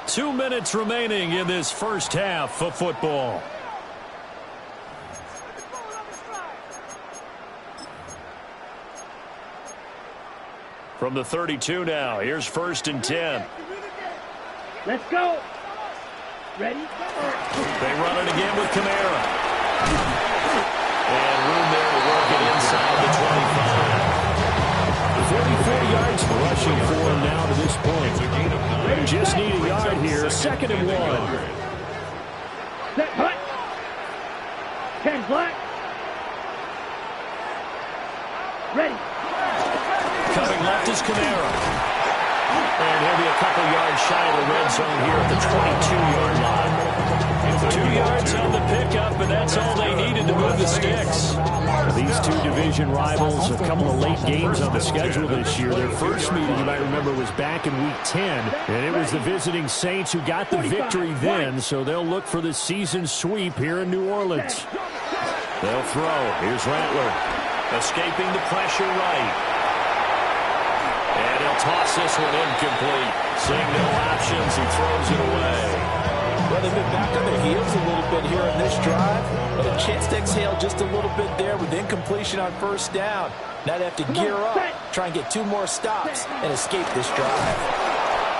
2 minutes remaining in this first half of football. From the 32 now, here's 1st and 10. Let's go. Ready? They run it again with Camara. And room there to work it inside the 25. 44 yards rushing for him now to this point. Just need a yard here. 2nd and 1. Set, hut. 10 black. Ready. Coming left is Camara. And he'll be a couple yards shy of the red zone here at the 22-yard line. 2 yards on the pickup, and that's all they needed to move the sticks. These two division rivals, a couple of late games on the schedule this year. Their first meeting, you might remember, was back in Week 10, and it was the visiting Saints who got the victory then, so they'll look for the season sweep here in New Orleans. They'll throw. Here's Rattler. Escaping the pressure right. And he'll toss this one incomplete. Seeing no options, he throws it away. Well, they've been back on their heels a little bit here on this drive, but a chance to exhale just a little bit there with incompletion on 1st down. Now they have to gear up, try and get 2 more stops, and escape this drive.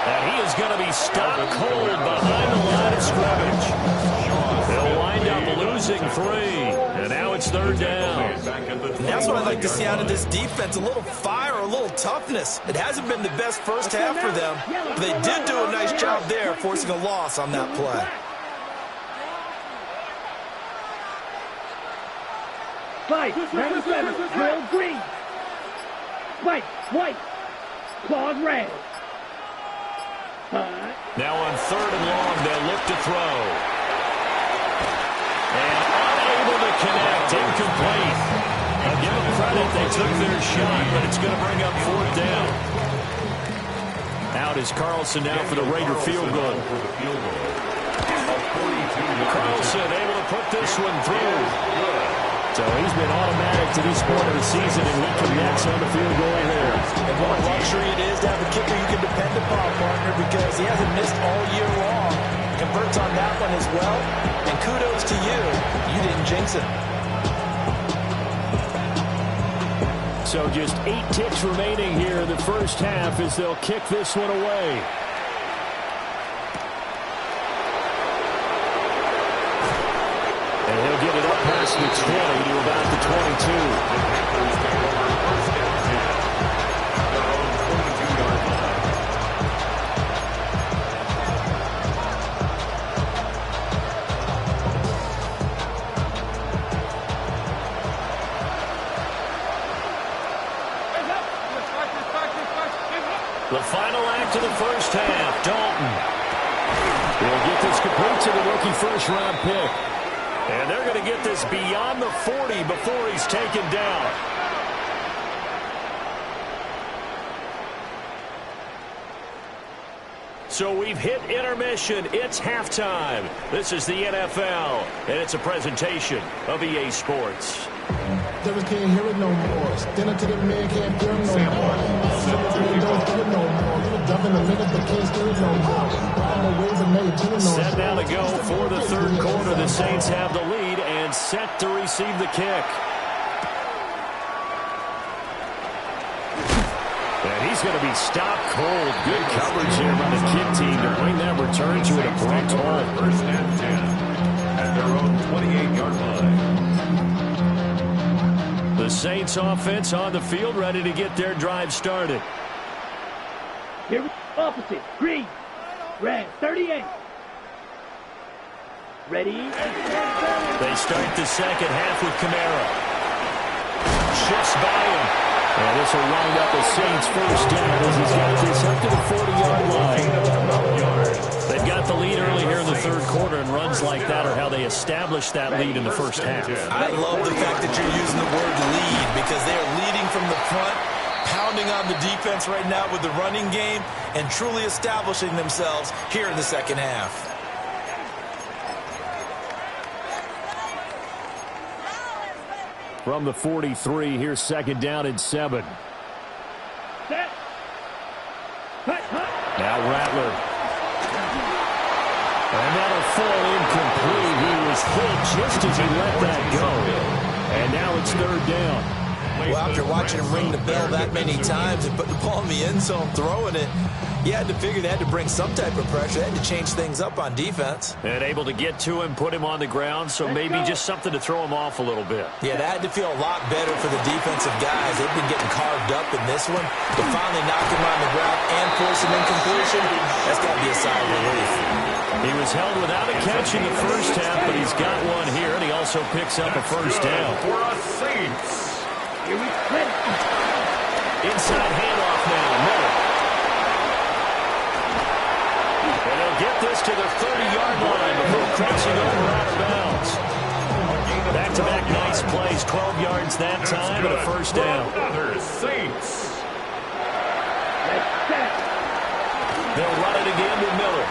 And he is going to be stopped cold behind the line of scrimmage. They'll wind up losing 3, and now it's 3rd down. And that's what I'd like to see out of this defense, a little fire, a little toughness. It hasn't been the best first half for them, but they did do a nice job there, forcing a loss on that play. Fight, 97, drill green. Fight, white, claws red. Now on 3rd and long, they'll look to throw. And unable to connect, incomplete. Now give them credit, they took their shot, but it's going to bring up 4th down. Out is Carlson now for the Raider field goal. Carlson able to put this one through. So he's been automatic to this point of the season, and he connects on the field goal there. And what a luxury it is to have a kicker you can depend upon, partner, because he hasn't missed all year long. Converts on that one as well. And kudos to you. You didn't jinx it. So just 8 ticks remaining here in the first half as they'll kick this one away. across the 20 to about the 22. The Panthers take over first and 10 at their own 22-yard line. The final act of the first half, Dalton will get this complete to the rookie first-round pick. And they're going to get this beyond the 40 before he's taken down. So we've hit intermission. It's halftime. This is the NFL, and it's a presentation of EA Sports. Devils can't hear it no more. Stand up to the man, can't hear him no more. Don't hear it no more. Little jump in the minute, but can't hear it no more. Set now to go for the third quarter. The Saints have the lead and set to receive the kick. And he's going to be stopped cold. Good coverage here by the kick team to bring that return to an abrupt halt. First and 10 at their own 28-yard line. The Saints offense on the field, ready to get their drive started. Here we opposite. Green. Red. 38. Ready? They start the second half with Kamara. Shifts by him. And this will wind up a Saints first down as he's got this up to the 40-yard line. They've got the lead early here in the third quarter, and runs like that are how they establish that lead in the first half. I love the fact that you're using the word lead because they are leading from the front, pounding on the defense right now with the running game, and truly establishing themselves here in the second half. From the 43, here's second down and 7. Set. Cut. Now Rattler. And that'll fall incomplete. He was hit just as he let that go. And now it's third down. Well, after watching him ring the bell that many times and put the ball in the end zone, throwing it, you had to figure they had to bring some type of pressure. They had to change things up on defense. And able to get to him, put him on the ground, so maybe just something to throw him off a little bit. Yeah, that had to feel a lot better for the defensive guys. They've been getting carved up in this one. To finally knock him on the ground and force an incompletion, that's got to be a sigh of relief. He was held without a catch in the first half, but he's got one here, and he also picks up a first down. For a Saints. Here we go. Inside handoff now, Miller. And they'll get this to the 30-yard line before crossing over out of bounds. Back-to-back nice plays, 12 yards that time, and a first down. Another Saints. They'll run it again with Miller.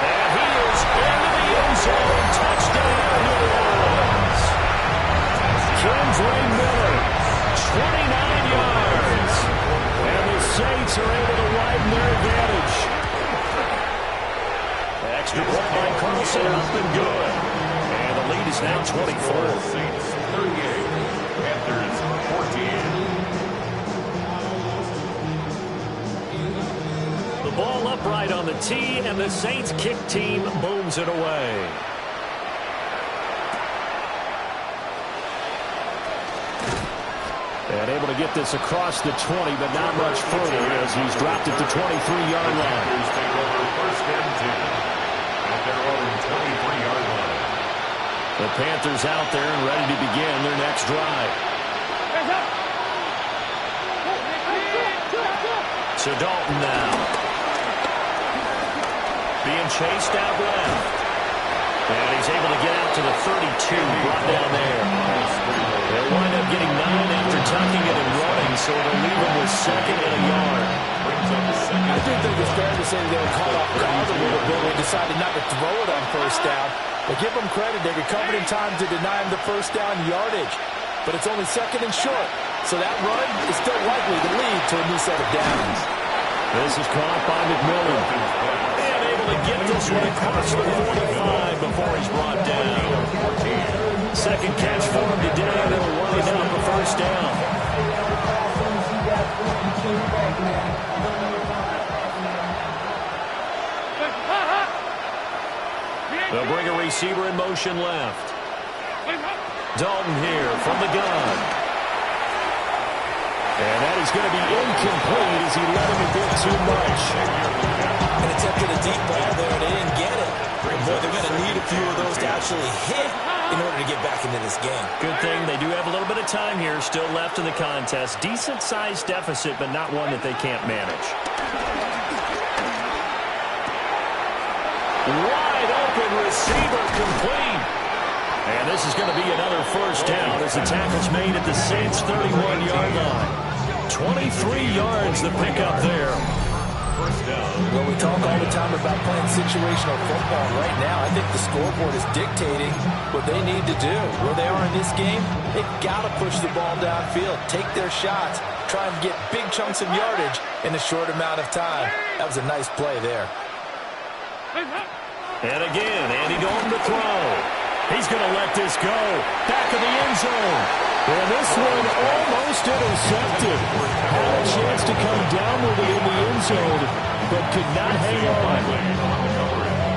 And he is into the end zone. Touchdown, New Orleans. Kendra Miller, 29 yards. And the Saints are able to widen their advantage. Extra point by Carlson, up and good. And the lead is now 24. Saints 38, Panthers 14. The ball upright on the tee, and the Saints kick team booms it away. And able to get this across the 20, but not much further as he's dropped it to 23-yard line. Panthers take over first and 10 at their own 23-yard line. The Panthers out there and ready to begin their next drive. So Dalton now. Being chased out left. And he's able to get out to the 32, brought down there. They'll wind up getting 9 after tucking it and running, so it'll leave him with second and a yard. I do think it's fair to say they were caught off guard a little bit. They decided not to throw it on first down. But give them credit. They recovered in time to deny him the first down yardage. But it's only second and short. So that run is still likely to lead to a new set of downs. This is caught by McMillan. And able to get this one across the 45 before he's brought down. Second catch for him today, and it'll wind up a first down. They'll bring a receiver in motion left. Dalton here from the gun. And that is going to be incomplete as he let him a bit too much. And attempted a deep ball there, and they didn't get it. Boy, they're going to need a few of those to actually hit in order to get back into this game. Good thing they do have a little bit of time here still left in the contest. Decent-sized deficit, but not one that they can't manage. Wide open receiver complete. And this is going to be another first down as the tackle's made at the Saints' 31-yard line. 23 yards the pickup there. Well, we talk all the time about playing situational football. Right now, I think the scoreboard is dictating what they need to do. Where they are in this game, they've got to push the ball downfield, take their shots, try and get big chunks of yardage in a short amount of time. That was a nice play there. And again, Andy Dalton to throw. He's going to let this go. Back of the end zone. And this one almost intercepted. Had a chance to come down with it in the end zone, but could not hang on.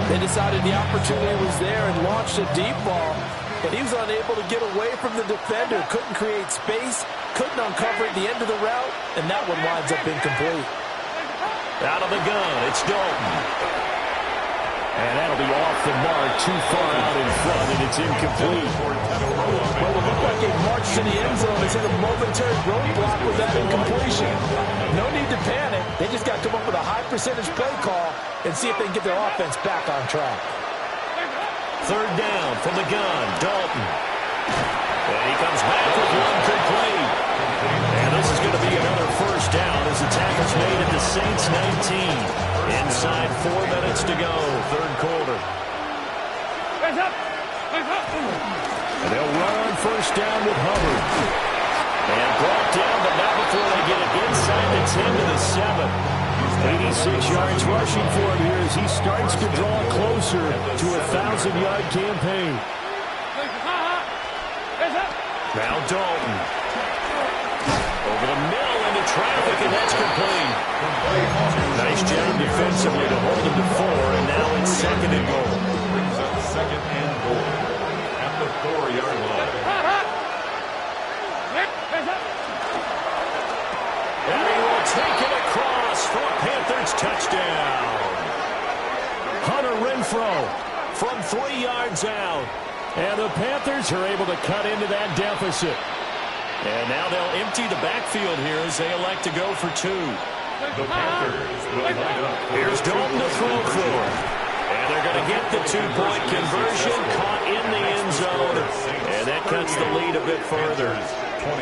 They decided the opportunity was there and launched a deep ball, and he was unable to get away from the defender. Couldn't create space, couldn't uncover at the end of the route, and that one winds up incomplete. Out of the gun, it's Dalton. And that'll be off the mark, too far out in front, and it's incomplete. Well, it looked like a march to the end zone is in a momentary roadblock with that incompletion. No need to panic. They just got to come up with a high percentage play call and see if they can get their offense back on track. Third down from the gun, Dalton. And he comes back with one complete. And this is going to be another first down as the tackle's made at the Saints' 19. Inside 4 minutes to go, third quarter. And they'll run on first down with Hubbard. And brought down, but not before they get it inside the 10 to the 7. 86 yards rushing for him here as he starts to draw closer to a 1,000-yard campaign. Now Dalton. Over the middle into traffic, and that's complete. Nice job defensively to hold him to 4, and now it's second and goal. Brings up second and goal at the 4-yard line. And he will take it across for a Panthers touchdown. Hunter Renfrow from 3 yards out. And the Panthers are able to cut into that deficit. And now they'll empty the backfield here as they elect to go for 2. The Panthers will line up. Here's Dalton to throw for. And they're going to get the 2-point conversion, caught in the end zone. And that cuts the lead a bit further.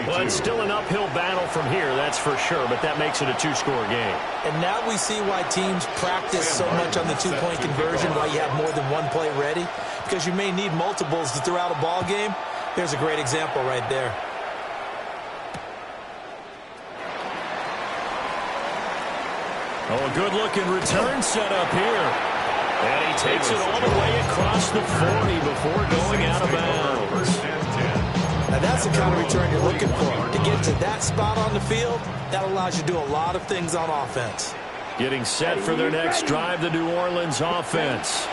Well, it's still an uphill battle from here, that's for sure, but that makes it a 2-score game. And now we see why teams practice so much on the 2-point conversion, why you have more than one play ready, because you may need multiples to throw out a ball game. There's a great example right there. Oh, a good-looking return set up here. And he takes it all the way across the 40 before going out of bounds. Now that's the kind of return you're looking for. To get to that spot on the field, that allows you to do a lot of things on offense. Getting set for their next drive, the New Orleans offense.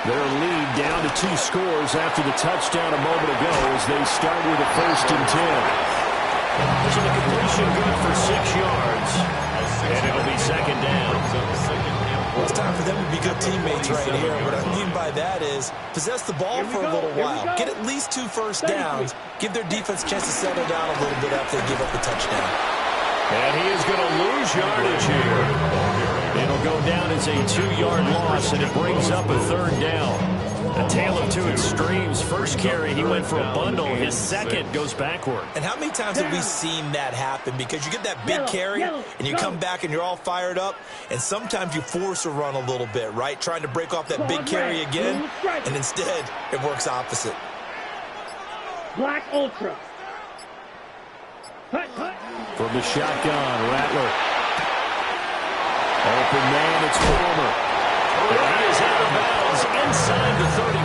Their lead down to 2 scores after the touchdown a moment ago as they start with a 1st and 10. So the completion good for 6 yards. And it'll be second down. Well, it's time for them to be good teammates right here. What I mean by that is possess the ball for a little while. Get at least 2 first downs. Give their defense a chance to settle down a little bit after they give up the touchdown. And he is going to lose yardage here. It'll go down as a 2-yard loss, and it brings up a 3rd down. A tale of 2 extremes. First carry, he went for a bundle. His second goes backward. And how many times have we seen that happen? Because you get that big carry, and you come back and you're all fired up, and sometimes you force a run a little bit, right? Trying to break off that big carry again, and instead, it works opposite. Black Ultra. From the shotgun, Rattler. Open man, it's Palmer. And he is out of bounds inside the 35.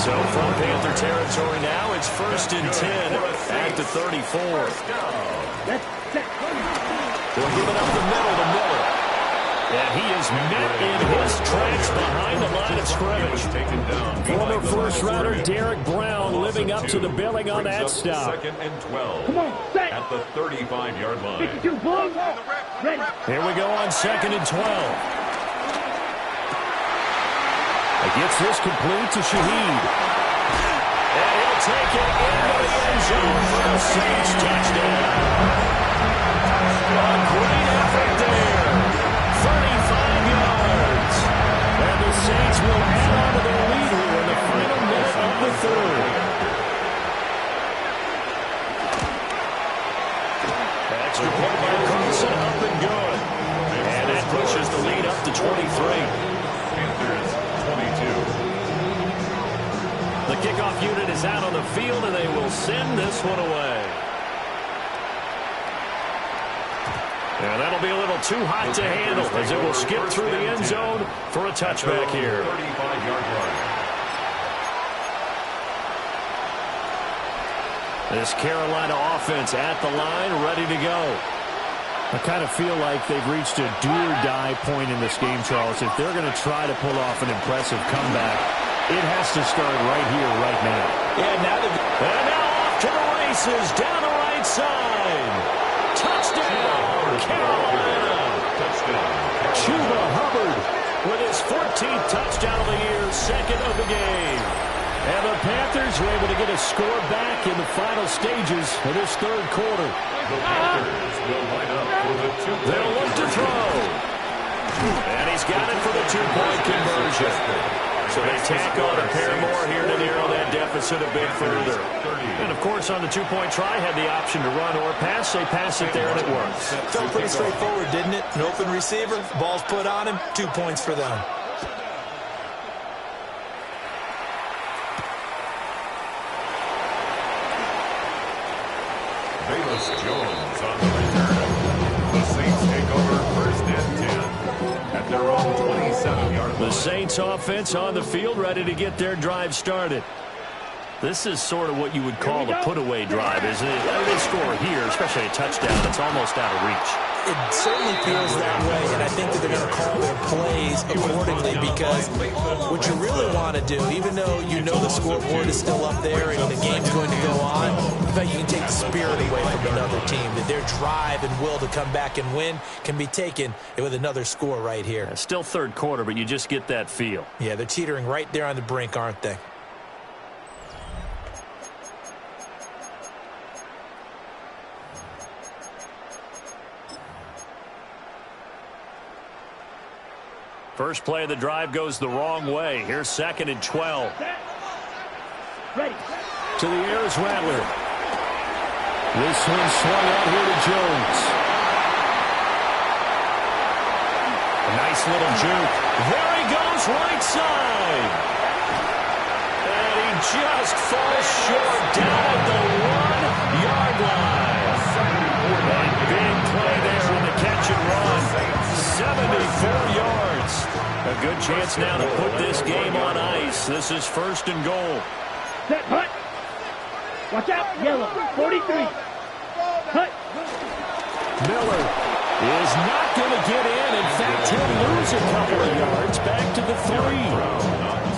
So from Panther territory now, it's 1st and 10 at the 34. They'll give it up the middle to Miller. And he is met in his tracks behind the line of scrimmage. Former first-rounder Derek Brown living up to the billing on that stop. Second and 12. Come on, set. At the 35-yard line. 52 Bulls. Ready. Here we go on 2nd and 12. He gets this complete to Shaheed. And he'll take it into the end zone for the Saints touchdown. A great effort there. 35 yards. And the Saints will add on to their lead here in the final minute of the third. Extra point by Carlson, up and good. And that pushes the lead up to 23. Panthers 22. The kickoff unit is out on the field, and they will send this one away. And that'll be a little too hot to handle as it will skip through the end zone for a touchback here. 35-yard line. This Carolina offense at the line, ready to go. I kind of feel like they've reached a do-or-die point in this game, Charles. If they're going to try to pull off an impressive comeback, it has to start right here, right now. Yeah, And now off to the races, down the right side. Touchdown, Carolina. Chuba Hubbard with his 14th touchdown of the year, second of the game. And the Panthers were able to get a score back in the final stages of this third quarter. The Panthers will line up for the two-point. They'll look to throw. And he's got it for the two-point conversion. So they tack on a pair more here to narrow that deficit a bit further. And, of course, on the two-point try, had the option to run or pass. They pass it there, and it works. felt pretty straightforward, didn't it? An open receiver, ball's put on him, 2 points for them. Bayless Jones on the return. The Saints take over 1st and 10 at their own 27-yard line. The Saints offense on the field, ready to get their drive started. This is sort of what you would call a put-away drive, isn't it? They score here, especially a touchdown. It's almost out of reach. It certainly feels that way, and I think that they're going to call their plays accordingly because what you really want to do, even though you know the scoreboard is still up there and the game's going to go on, in fact, you can take the spirit away from another team, that their drive and will to come back and win can be taken with another score right here. Still third quarter, but you just get that feel. Yeah, they're teetering right there on the brink, aren't they? First play of the drive goes the wrong way. Here's 2nd and 12. Ready. To the air is Rattler. This one swung out here to Jones. A nice little juke. There he goes, right side. And he just falls short down at the 1-yard line. And big play there on the catch and run. 74 yards. A good chance now to put this game on ice. This is 1st and goal. Set, hut. Watch out, yellow. 43. Hut. Miller is not going to get in. In fact, he'll lose a couple of yards back to the 3.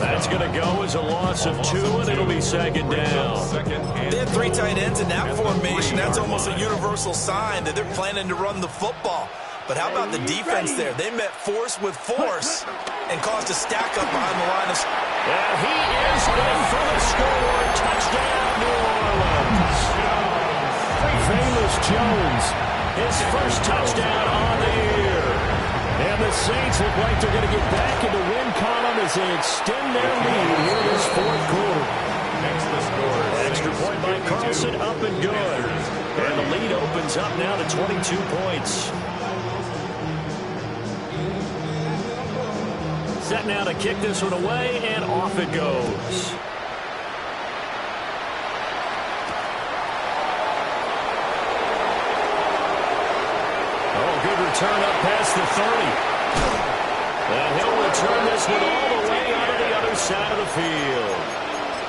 That's going to go as a loss of 2, and it'll be 2nd down. They had 3 tight ends in that formation. That's almost a universal sign that they're planning to run the football. But how about the defense there? They met force with force and caused a stack up behind the line of... And he is in for the score. Touchdown, New Orleans. Bayless Jones, his first touchdown on the year. And the Saints look like they're going to get back in the win column as they extend their lead here in this 4th quarter. Makes the score. Extra point by Carlson, up and good. And the lead opens up now to 22 points. Set now to kick this one away, and off it goes. Oh, good return up past the 30. And he'll return this one all the way out of the other side of the field.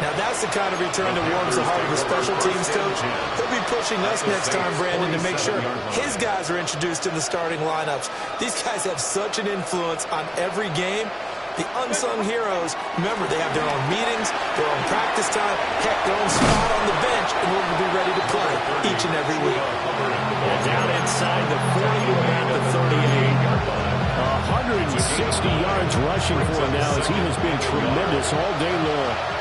Now, that's the kind of return that warms the heart of the special teams coach. He'll be pushing us next time, Brandon, to make sure his guys are introduced in the starting lineups. These guys have such an influence on every game. The unsung heroes, remember, they have their own meetings, their own practice time, heck, their own spot on the bench in order to be ready to play each and every week. And down inside the 40 and the 38. 160 yards rushing for him now as he has been tremendous all day long.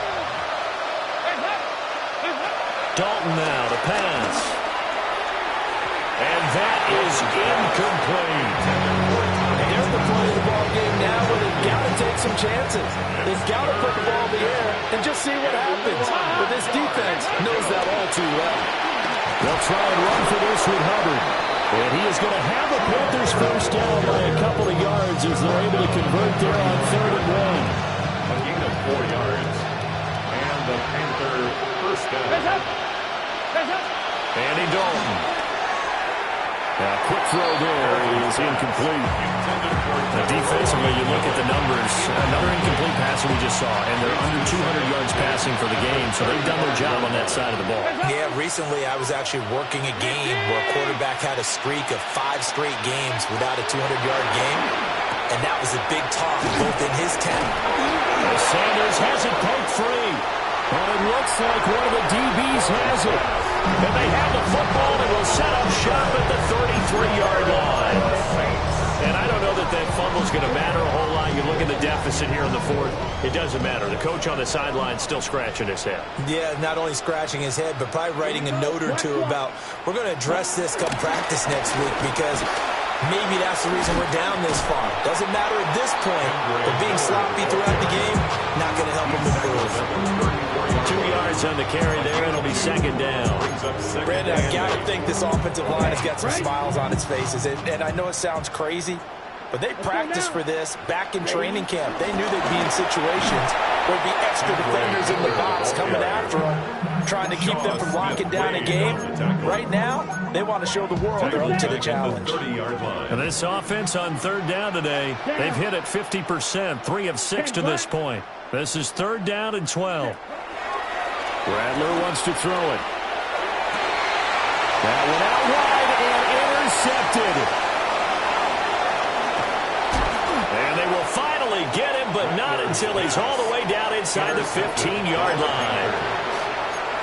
Dalton now to pass. And that is incomplete. They're at the point of the ball game now where they've got to take some chances. They've got to put the ball in the air and just see what happens. But this defense knows that all too well. They'll try and run for this with Hubbard. And he is going to have the Panthers first down by a couple of yards as they're able to convert there on 3rd and 1. A gain of 4 yards. And the Panther first down. Andy Dalton. Now, quick throw there is incomplete. Defensively, you look at the numbers. Another incomplete pass that we just saw, and they're under 200 yards passing for the game, so they've done their job on that side of the ball. Yeah, recently I was actually working a game where a quarterback had a streak of 5 straight games without a 200-yard game, and that was a big talk both in his tent. Sanders has it poked free, and it looks like one of the DBs has it. And they have the football and will set up shop at the 33-yard line. And I don't know that that fumble's going to matter a whole lot. You look at the deficit here in the 4th. It doesn't matter. The coach on the sideline still scratching his head. Yeah, not only scratching his head, but probably writing a note or two about we're going to address this come practice next week because maybe that's the reason we're down this far. Doesn't matter at this point, but being sloppy throughout the game, not going to help him improve. 2 yards on the carry there. It'll be 2nd down. Brandon, I got to think this offensive line has got some smiles on its faces. And I know it sounds crazy, but they practiced for this back in training camp. They knew they'd be in situations where there'd be extra defenders in the box coming after them, trying to keep them from locking down a game. Right now, they want to show the world they're up to the challenge. And this offense on 3rd down today, they've hit it 50%, 3 of 6 to this point. This is 3rd down and 12. Rattler wants to throw it. That went out wide and intercepted. And they will finally get him, but not until he's all the way down inside the 15-yard line.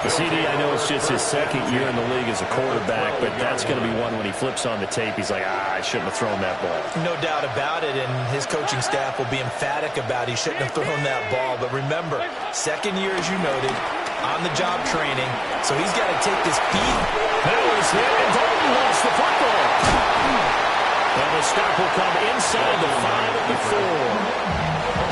CD, I know it's just his 2nd year in the league as a quarterback, but that's going to be one when he flips on the tape. He's like, I shouldn't have thrown that ball. No doubt about it, and his coaching staff will be emphatic about he shouldn't have thrown that ball. But remember, 2nd year, as you noted, on-the-job training, so he's got to take this beat. That was hit, and Dalton lost the football. And the stop will come inside the 5 of the 4.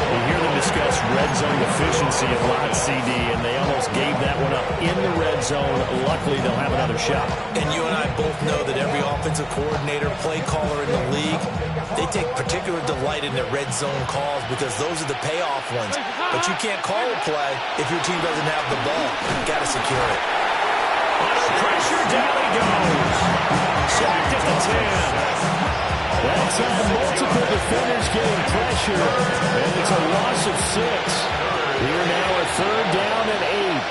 You hear them discuss red zone efficiency a lot, CD, and they almost gave that one up in the red zone. Luckily, they'll have another shot. And you and I both know that every offensive coordinator, play caller in the league, they take particular delight in their red zone calls because those are the payoff ones. But you can't call a play if your team doesn't have the ball. You've got to secure it. Under pressure, down he goes. Sacked at the 10. That's multiple defenders getting pressure, and it's a loss of 6. Here now a 3rd down and 8.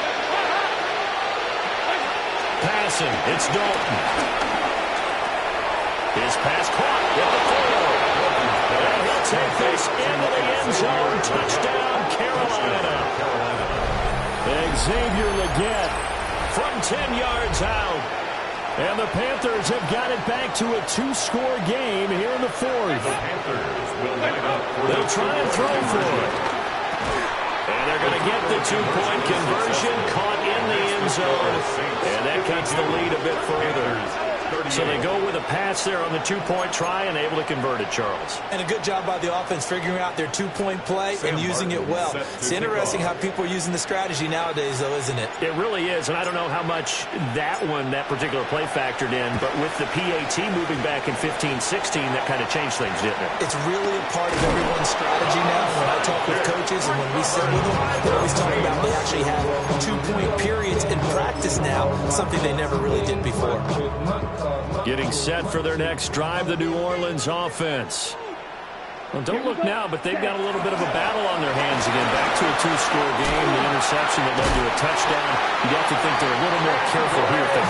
Passing, it's Dalton. His pass caught at the 4. And he'll take this into the end zone. Touchdown, Carolina. Xavier Legette from 10 yards out. And the Panthers have got it back to a 2-score game here in the 4th. The Panthers will line up for They'll try and throw for it. And they're going to get the 2-point conversion caught in the end zone. And that cuts the lead a bit further. So they go with a pass there on the 2-point try and able to convert it, Charles. And a good job by the offense figuring out their 2-point play and using it well. It's interesting how people are using the strategy nowadays, though, isn't it? It really is, and I don't know how much that particular play factored in, but with the PAT moving back in 15-16, that kind of changed things, didn't it? It's really a part of everyone's strategy now. When I talk with coaches and when we sit with them, they're always talking about they actually have 2-point periods in practice now, something they never really did before. Getting set for their next drive, the New Orleans offense. Well, don't look now, but they've got a little bit of a battle on their hands again. Back to a 2-score game, the interception that led to a touchdown. You have to think they're a little more careful here if they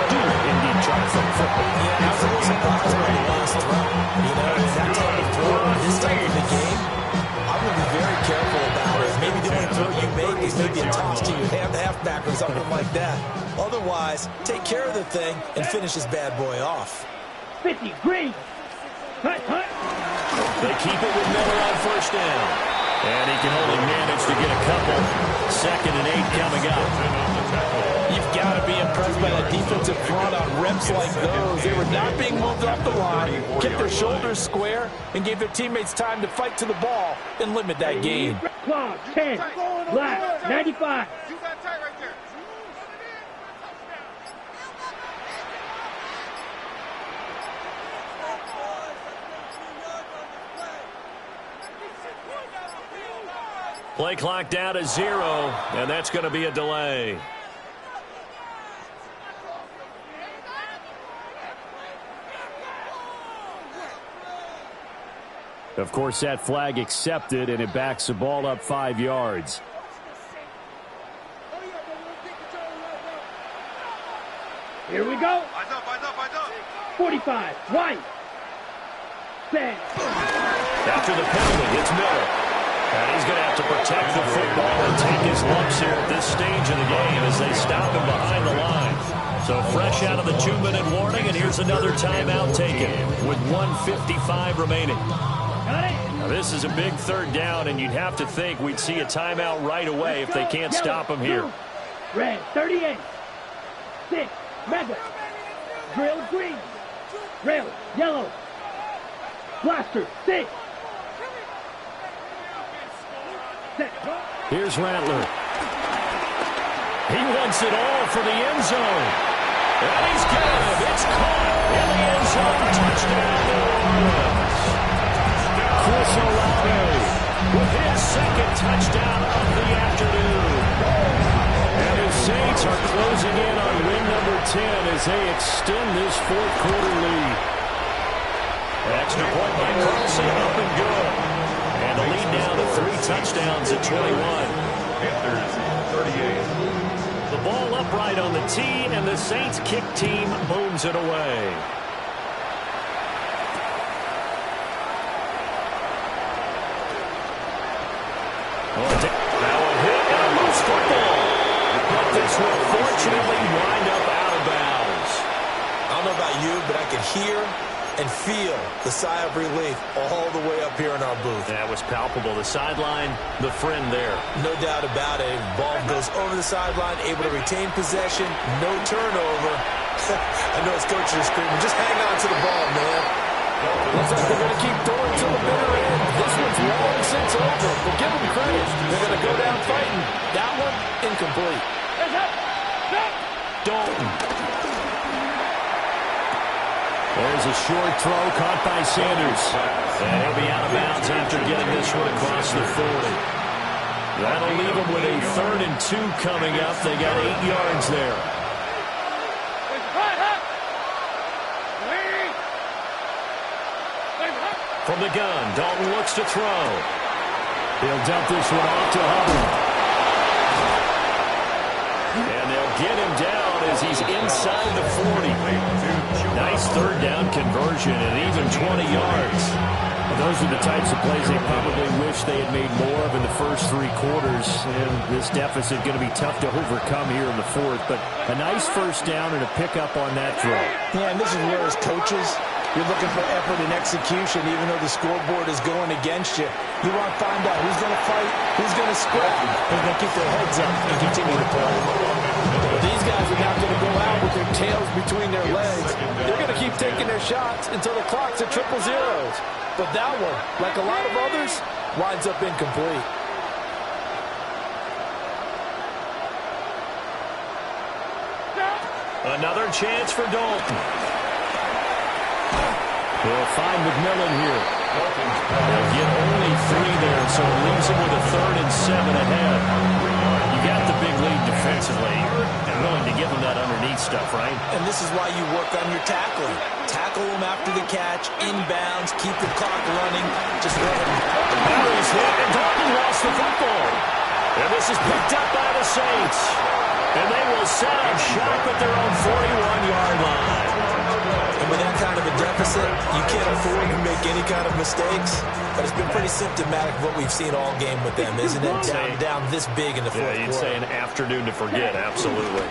do indeed try to throw the football. Yeah, I was a little surprised by the last throw. You know, that type of throw in this type of a game, I'm going to be very careful about it. Maybe the only throw you make is maybe a toss to your halfback or something like that. Otherwise, take care of the thing and finish this bad boy off. 50, green. Hut, hut. They keep it with Miller on first down. And he can only manage to get a couple. 2nd and 8 coming up. You've got to be impressed by that defensive front on reps like those. They were not being moved off the line, kept their shoulders square, and gave their teammates time to fight to the ball and limit that gain. Clock, 10, left, 95. Play clock down to 0, and that's going to be a delay. Of course, that flag accepted, and it backs the ball up 5 yards. Here we go. 45, white. Set. After the penalty, it's Miller. And he's going to have to protect the football and take his lumps here at this stage of the game as they stop him behind the line. So fresh out of the 2-minute warning, and here's another timeout taken with 1:55 remaining. Now, this is a big 3rd down, and you'd have to think we'd see a timeout right away if they can't stop him here. Red, 38. 6, Mega. Drill, green. Drill, yellow. Blaster, 6. Here's Rattler. He wants it all for the end zone. And he's got it. It's caught in the end zone. Touchdown, New Orleans. Chris Olave with his 2nd touchdown of the afternoon. And the Saints are closing in on win number 10 as they extend this 4th quarter lead. Extra point by Carlson, up and good. And the lead now to 3 touchdowns at 21. Panthers 38. The ball upright on the tee, and the Saints kick team booms it away. Now a hit and a loose football. But this will fortunately wind up out of bounds. I don't know about you, but I could hear and feel the sigh of relief all the way up here in our booth. That was palpable. The sideline, the friend there. No doubt about it. Ball goes over the sideline, able to retain possession, no turnover. I know his coaches are screaming, just hang on to the ball, man. Looks like they're going to keep throwing to the bitter end. This one's long since over, but give them credit. They're going to go down fighting. That one, incomplete. Dalton. There's a short throw caught by Sanders. And he'll be out of bounds after getting this one across the 40. That'll leave them with a 3rd and 2 coming up. They got 8 yards there. From the gun, Dalton looks to throw. He'll dump this one off to Hubbard. And they'll get him down as he's inside the 40. Nice 3rd down conversion and even 20 yards. Well, those are the types of plays they probably wish they had made more of in the first 3 quarters. And this deficit going to be tough to overcome here in the 4th. But a nice 1st down and a pickup on that throw. Yeah, and this is where as coaches, you're looking for effort and execution, even though the scoreboard is going against you. You want to find out who's going to fight, who's going to spread, who's going to keep their heads up and continue to play. But these guys are not going to go out with their tails between their legs. They're going to keep taking their shots until the clock's at 000. But that one, like a lot of others, winds up incomplete. Another chance for Dalton. He'll find McMillan here. They'll get only 3 there, so it leaves him with a 3rd and 7 ahead. You you've got the big lead defensively, you're willing to give them that underneath stuff, right? And this is why you work on your tackling. Tackle them after the catch, inbounds, keep the clock running. Just go ahead. He's hit, and Dalton lost the football. And this is picked up by the Saints. And they will set up shop at their own 41-yard line. And with that kind of a deficit, you can't afford to make any kind of mistakes. But it's been pretty symptomatic of what we've seen all game with them, isn't it? Down this big in the fourth quarter. You'd say an afternoon to forget, absolutely.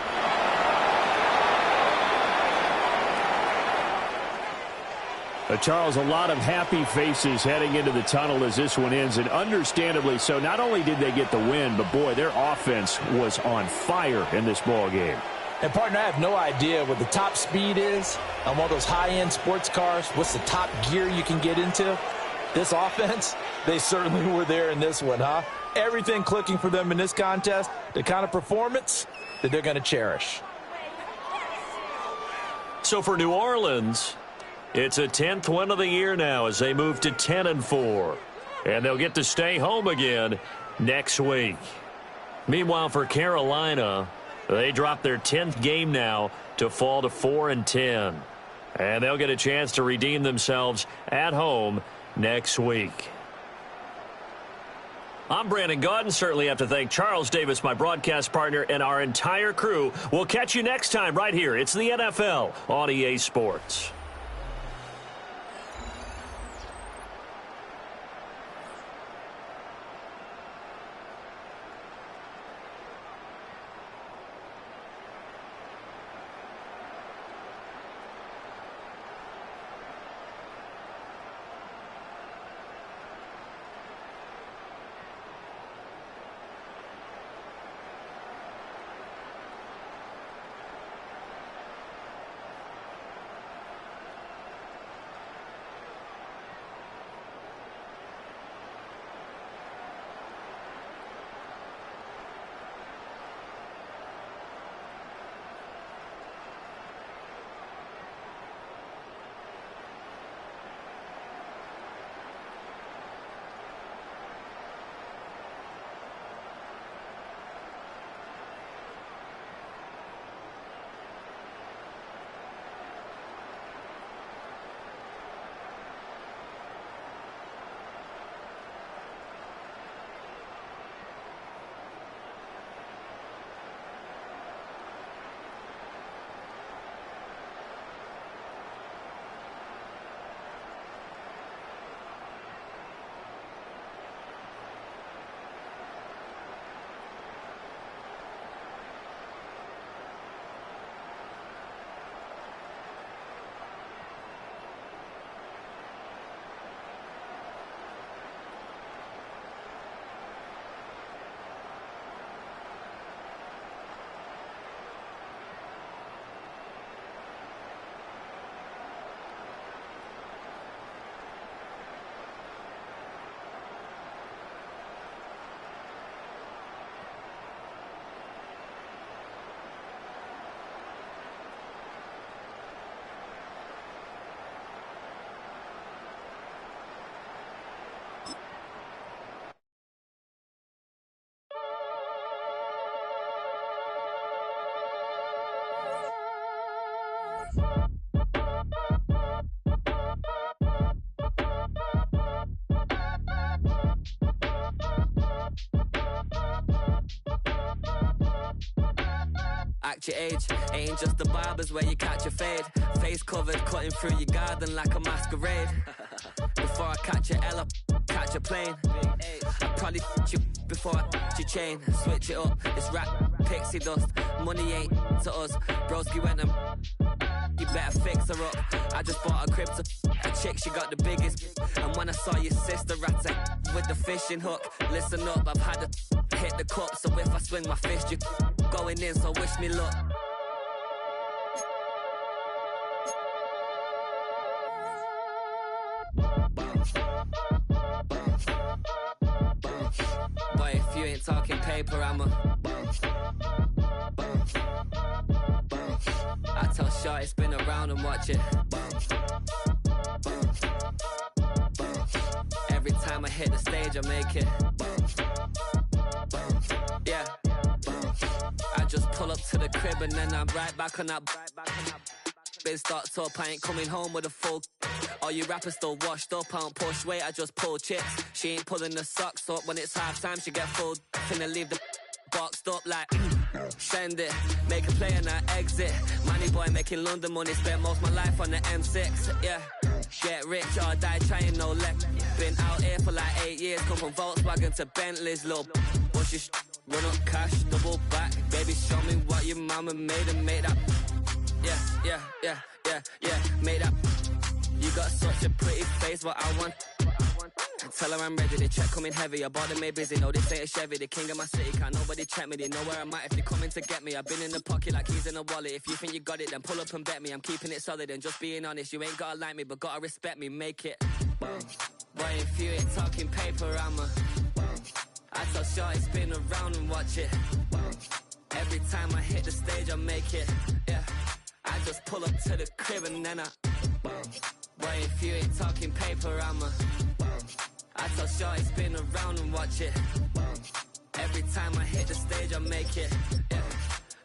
Charles, a lot of happy faces heading into the tunnel as this one ends, and understandably so. Not only did they get the win, but, boy, their offense was on fire in this ball game. And, partner, I have no idea what the top speed is on one of those high-end sports cars. What's the top gear you can get into? This offense, they certainly were there in this one, huh? Everything clicking for them in this contest, the kind of performance that they're going to cherish. So for New Orleans, it's a 10th win of the year now as they move to 10-4. And they'll get to stay home again next week. Meanwhile, for Carolina, they drop their 10th game now to fall to 4-10. And they'll get a chance to redeem themselves at home next week. I'm Brandon Gaudin. Certainly have to thank Charles Davis, my broadcast partner, and our entire crew. We'll catch you next time right here. It's the NFL on EA Sports. Act your age, ain't just the barbers where you catch a fade. Face covered, cutting through your garden like a masquerade. Before I catch a L up, catch a plane. I'd probably you before I your chain. Switch it up, it's rap, pixie dust. Money ain't to us, broski went and you better fix her up. I just bought a crib to a chick, she got the biggest. And when I saw your sister rat with the fishing hook, listen up, I've had to hit the cup. So if I swing my fist, you going in, so wish me luck. Boy, if you ain't talking paper, I'm a I tell Shaw it's been around and watch it. Every time I hit the stage, I make it. Yeah, to the crib and then I'm right back on that. Been start up, I ain't coming home with a full. All you rappers still washed up, I don't push weight, I just pull chips. She ain't pulling the socks up, when it's half time she get full. Finna leave the boxed up like send it, make a play and I exit. Money boy making London money, spent most of my life on the M6. Yeah, get rich or die trying, no leg. Been out here for like 8 years, come from Volkswagen to Bentley's, little what's your run up cash, double back. Baby, show me what your mama made and made up. Yeah, made up. You got such a pretty face, what I want. Tell her I'm ready, the check coming heavy. I bought them made busy, no this ain't a Chevy. The king of my city, can't nobody check me. They know where I'm at if they coming to get me. I've been in the pocket like keys in a wallet. If you think you got it, then pull up and bet me. I'm keeping it solid and just being honest. You ain't gotta like me, but gotta respect me, make it. Boy, if you ain't talking paper, I tell shorty spin around and watch it. Every time I hit the stage, I make it. Yeah, I just pull up to the crib and then boy, if you ain't talking paper, I tell shorty spin around and watch it. Every time I hit the stage, I make it. Yeah,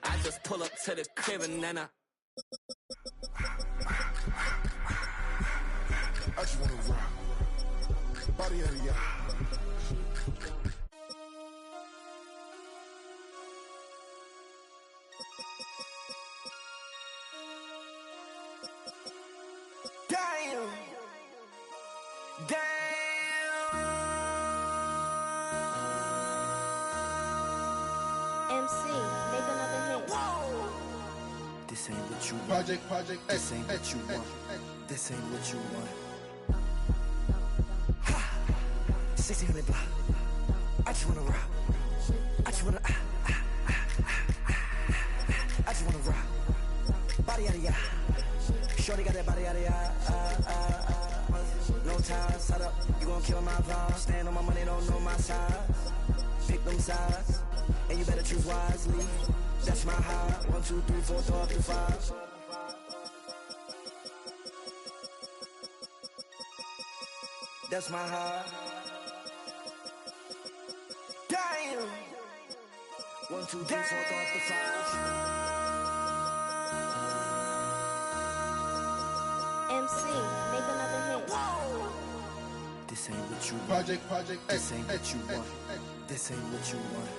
I just pull up to the crib and then I just wanna rock. Body out of y'all. Damn. MC, make another hit. Whoa. This ain't what you want. Project This ain't what you want. This ain't what you want. Ha. 1600 block. I just wanna rock. I just wanna I just wanna rock. Body out of ya. Shorty got that body out of ya. No time, set up. You gon' kill my vibe. Stand on my money, don't know my size. Pick them sides, and you better choose wisely. That's my high. 1, 2, 3, 4, throw up to 5. That's my high. Damn. 1, 2, 3, 4, throw up to 5. MC, make another hit. Whoa. This ain't what you want. Project This ain't what you want. This ain't what you want.